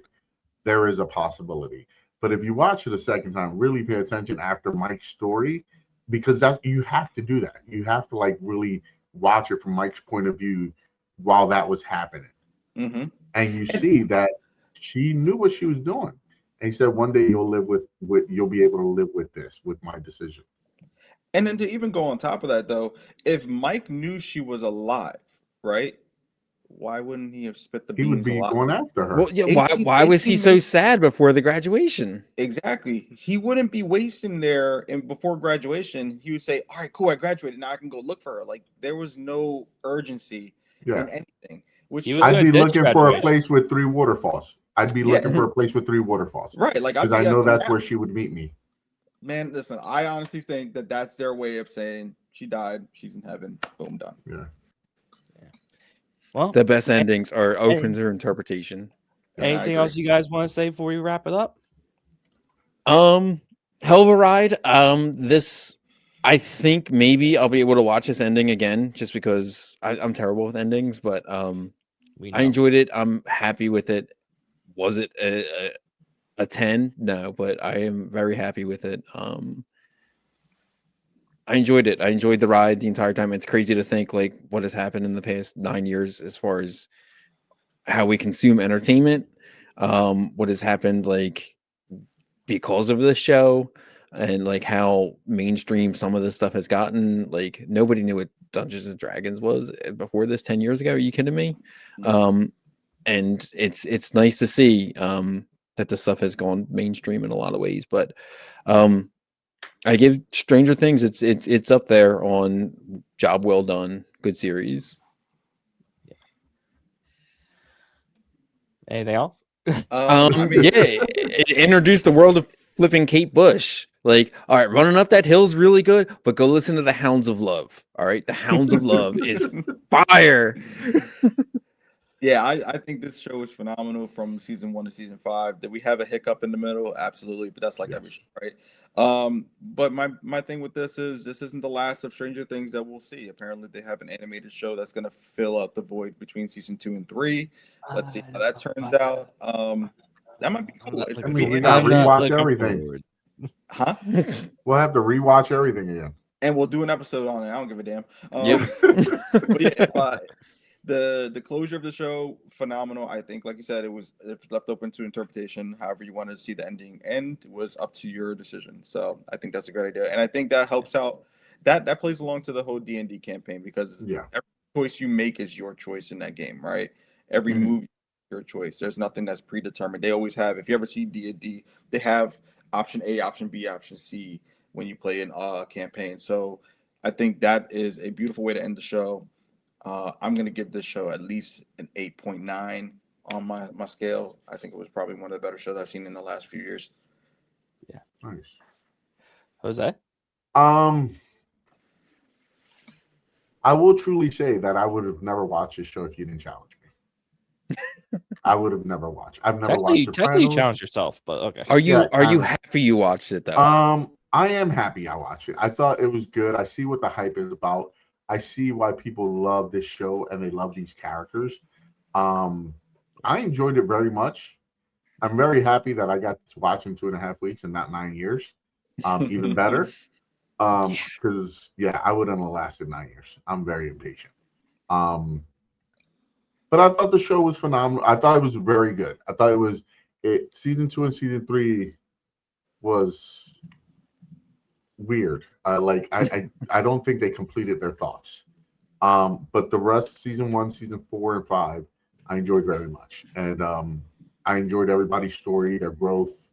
there is a possibility. But if you watch it a second time, really pay attention after Mike's story, because that you have to do that. You have to like really watch it from Mike's point of view while that was happening. Mm-hmm. And you see that she knew what she was doing. And he said, one day you'll you'll be able to live with this, with my decision. And then to even go on top of that, though, if Mike knew she was alive, right? Why wouldn't he have spit the He beans would be alive? going after her. well, yeah. 18 Why was he 18 so minutes. sad before the graduation? Exactly. He wouldn't be wasting there, and before graduation, he would say, "All right, cool, I graduated. Now I can go look for her." Like there was no urgency Yeah. in anything. Which He was I'd gonna be ditch looking for a graduation. place with 3 waterfalls. I'd be Yeah. looking for a place with 3 waterfalls. right, like Because I know that's where she would meet me. Man, listen, I honestly think that that's their way of saying she died, she's in heaven, boom, done. Yeah. Well, The best endings are open to interpretation. Yeah, I anything agree. else you guys want to say before we wrap it up? Hell of a ride. This, I think maybe I'll be able to watch this ending again, just because I'm terrible with endings. But We I enjoyed it. I'm happy with it. Was it a 10? No, but I am very happy with it. I enjoyed it. I enjoyed the ride the entire time. It's crazy to think like what has happened in the past 9 years as far as how we consume entertainment. What has happened like because of this show, and like how mainstream some of this stuff has gotten. Like nobody knew what Dungeons and Dragons was before this 10 years ago. Are you kidding me? And it's nice to see that this stuff has gone mainstream in a lot of ways. But I give Stranger Things it's up there on job well done, good series. Anything else? I mean, Yeah, it introduced the world of flipping Kate Bush. Like, all right, running up that hill's really good, but go listen to the Hounds of Love. All right, the Hounds of Love is fire. Yeah, I think this show is phenomenal from season 1 to season 5. Did we have a hiccup in the middle? Absolutely, but that's like every show, right? But my thing with this is this isn't the last of Stranger Things that we'll see. Apparently, they have an animated show that's going to fill up the void between season 2 and 3. Let's see how that turns out. That might be cool. It's I gonna mean, be we gotta I'm not rewatch looking everything. forward. huh? We'll have to rewatch everything again. And we'll do an episode on it. I don't give a damn. Yep. But yeah, the closure of the show, phenomenal. I think, like you said, it was left open to interpretation. However you wanted to see the ending end was up to your decision. So I think that's a great idea, and I think that helps out. That plays along to the whole D&D campaign because every choice you make is your choice in that game, right? Every move is your choice. There's nothing that's predetermined. They always have. If you ever see D&D, they have option A, option B, option C when you play in campaign. So I think that is a beautiful way to end the show. I'm going to give this show at least an 8.9 on my scale. I think it was probably one of the better shows I've seen in the last few years. Yeah. Nice. Jose? I will truly say that I would have never watched this show if you didn't challenge me. I would have never watched. I've never watched Sopranos. Technically, you challenged yourself, but okay. Are you happy you watched it though? I am happy I watched it. I thought it was good. I see what the hype is about. I see why people love this show and they love these characters. I enjoyed it very much. I'm very happy that I got to watch in 2.5 weeks and not 9 years. Even better. Because I wouldn't have lasted 9 years. I'm very impatient. But I thought the show was phenomenal. I thought it was very good. I thought season 2 and season 3 was weird. I don't think they completed their thoughts. But the rest, season 1, season 4, and 5, I enjoyed very much. And I enjoyed everybody's story, their growth,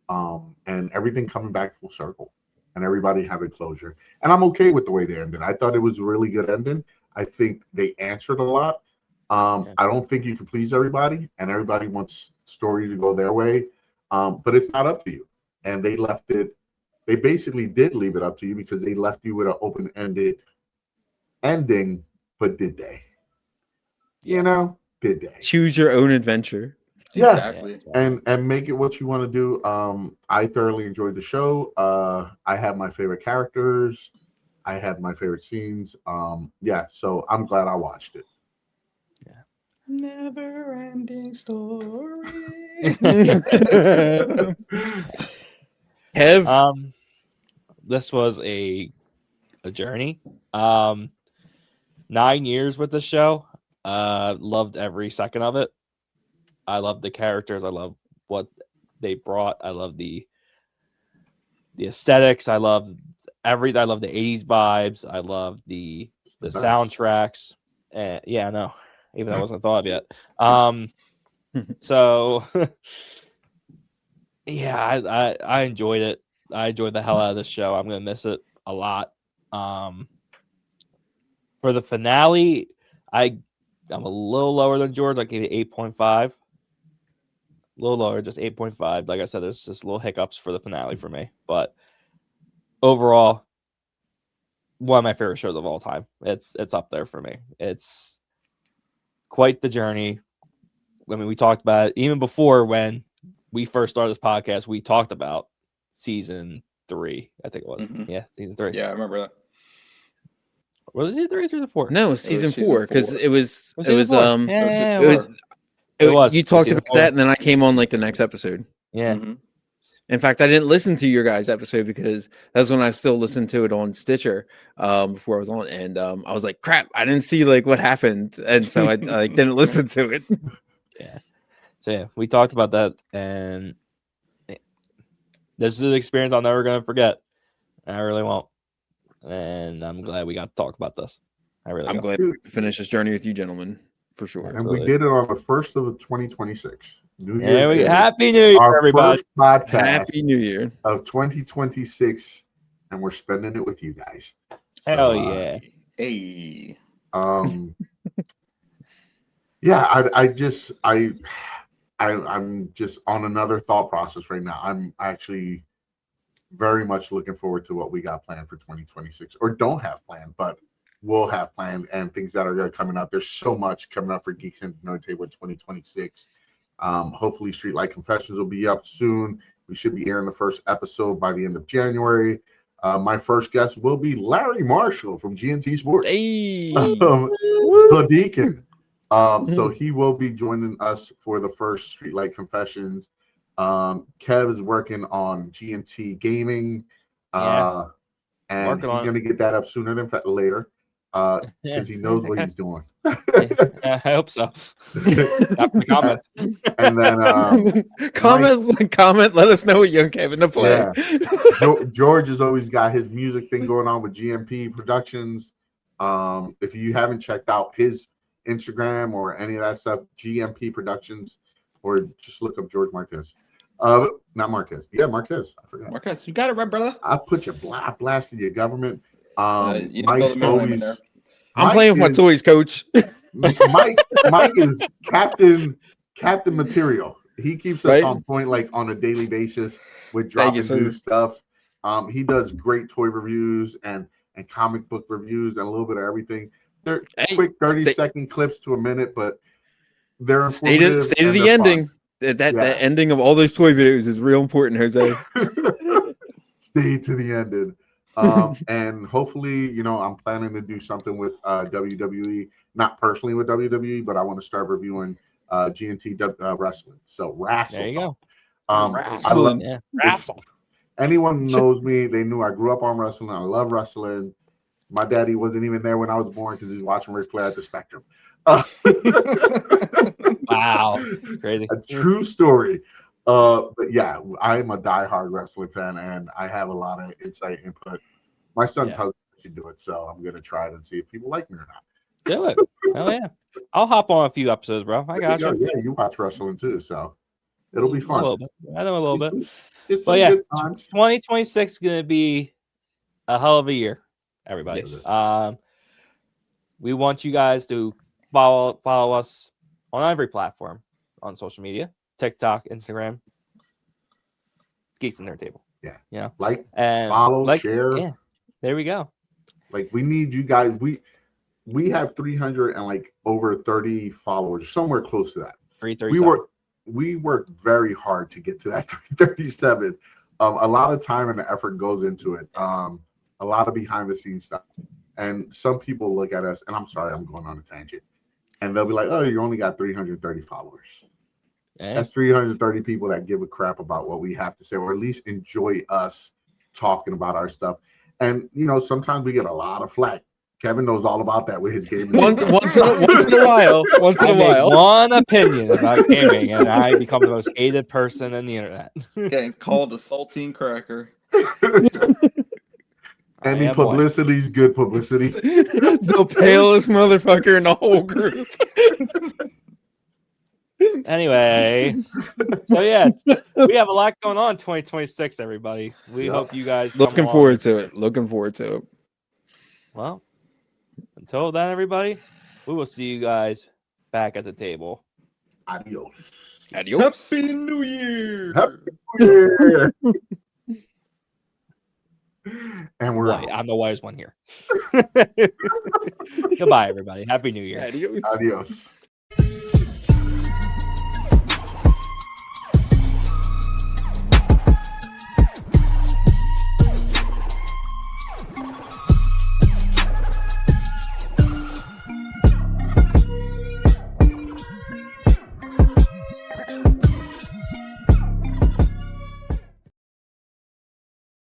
and everything coming back full circle. And everybody having closure. And I'm okay with the way they ended. I thought it was a really good ending. I think they answered a lot. I don't think you can please everybody, and everybody wants story to go their way. But it's not up to you. And they left it. They basically did leave it up to you because they left you with an open-ended ending. But did they? Did they? Choose your own adventure. Yeah, Exactly. and make it what you want to do. I thoroughly enjoyed the show. I have my favorite characters. I had my favorite scenes. So I'm glad I watched it. Yeah. Never ending story. Kev? This was a journey. 9 years with the show. Loved every second of it. I love the characters. I love what they brought. I love the aesthetics. I love everything. I love the 80s vibes. I love the soundtracks. And I know. Even though I wasn't thought of yet. So I enjoyed it. I enjoyed the hell out of this show. I'm gonna miss it a lot. For the finale, I'm a little lower than George. I gave it 8.5. A little lower, just 8.5. Like I said, there's just little hiccups for the finale for me. But overall, one of my favorite shows of all time. It's up there for me. It's quite the journey. I mean, we talked about it even before when we first started this podcast. We talked about season 3. I think it was. Mhm. Yeah, season 3. Yeah, I remember that. Was it season 3 or season 4? No, season 4 because it was It was you talked season about 4. that, and then I came on like the next episode. Yeah. Mhm. In fact, I didn't listen to your guys' episode because that's when I still listened to it on Stitcher before I was on, and I was like, "Crap, I didn't see like what happened," and so I didn't listen to it. Yeah. So we talked about that, and this is an experience I'm never gonna forget. I really won't, and I'm glad we got to talk about this. I'm glad we finished this journey with you, gentlemen, for sure. And we did it on the 1st of 2026. Happy New Year, our everybody! First podcast Happy New Year of 2026, and we're spending it with you guys. Hell yeah! Hey. I'm just on another thought process right now. I'm actually very much looking forward to what we got planned for 2026, or don't have planned, but we'll have planned and things that are coming up. There's so much coming up for Geeks and Nerd Table 2026. Hopefully, Streetlight Confessions will be up soon. We should be airing the first episode by the end of January. My first guest will be Larry Marshall from GNT Sports, the Deacon. So he will be joining us for the first Streetlight Confessions. Kev is working on GNT Gaming. And he's going to get that up sooner than later because he knows what he's doing. I hope so. After the comments. And then comment. Let us know what Young Kevin to play. Yeah. George has always got his music thing going on with GMP Productions. If you haven't checked out his Instagram or any of that stuff, GMP Productions, or just look up George Marquez. Not Marquez. Yeah, Marquez. I forgot. Marquez, you got it right, brother. I put your blasted your government. You Mike's always. I'm playing with my toys, Coach. Mike is captain material. He keeps us on point, like on a daily basis with dropping new stuff. He does great toy reviews and comic book reviews and a little bit of everything. They're quick 30-second clips to a minute, but they're state of the ending. That ending of all those toy videos is real important, Jose. Stay to the ending. And hopefully, I'm planning to do something with WWE, not personally with WWE, but I want to start reviewing GNT wrestling. So wrestle. There you go. Wrestle. Anyone knows me, they knew I grew up on wrestling. I love wrestling. My daddy wasn't even there when I was born because he was watching Ric Flair at the Spectrum. Wow, it's crazy. A true story. But yeah, I'm a diehard wrestling fan, and I have a lot of insight input. My son tells me I should do it, so I'm gonna try it and see if people like me or not. Do it. Hell yeah. I'll hop on a few episodes, bro. I got you. Yeah, you watch wrestling too, so it'll be fun. A little bit. I know a little bit. But yeah, 2026 is gonna be a hell of a year, everybody. Yes. We want you guys to follow us on every platform on social media. TikTok, Instagram, Geeks and Nerd Table. Yeah. Like, and follow, share. Yeah. There we go. Like, we need you guys. We have 300 and like over 30 followers, somewhere close to that. 337. We worked very hard to get to that 337. A lot of time and effort goes into it. A lot of behind the scenes stuff. And some people look at us, and I'm sorry, I'm going on a tangent. And they'll be like, oh, you only got 330 followers. That's 330 people that give a crap about what we have to say, or at least enjoy us talking about our stuff. And, sometimes we get a lot of flack. Kevin knows all about that with his gaming. Once in a while. One opinion about gaming, and I become the most hated person on the internet. Okay, it's called a saltine cracker. Any publicity is good publicity. The palest motherfucker in the whole group. Anyway, so yeah, we have a lot going on in 2026, everybody. We hope you guys Looking forward to it. Well, until then, everybody, we will see you guys back at the table. Adios. Happy New Year. Happy New Year. And we're out. I'm the wise one here. Goodbye, everybody. Happy New Year. Adios. Adios.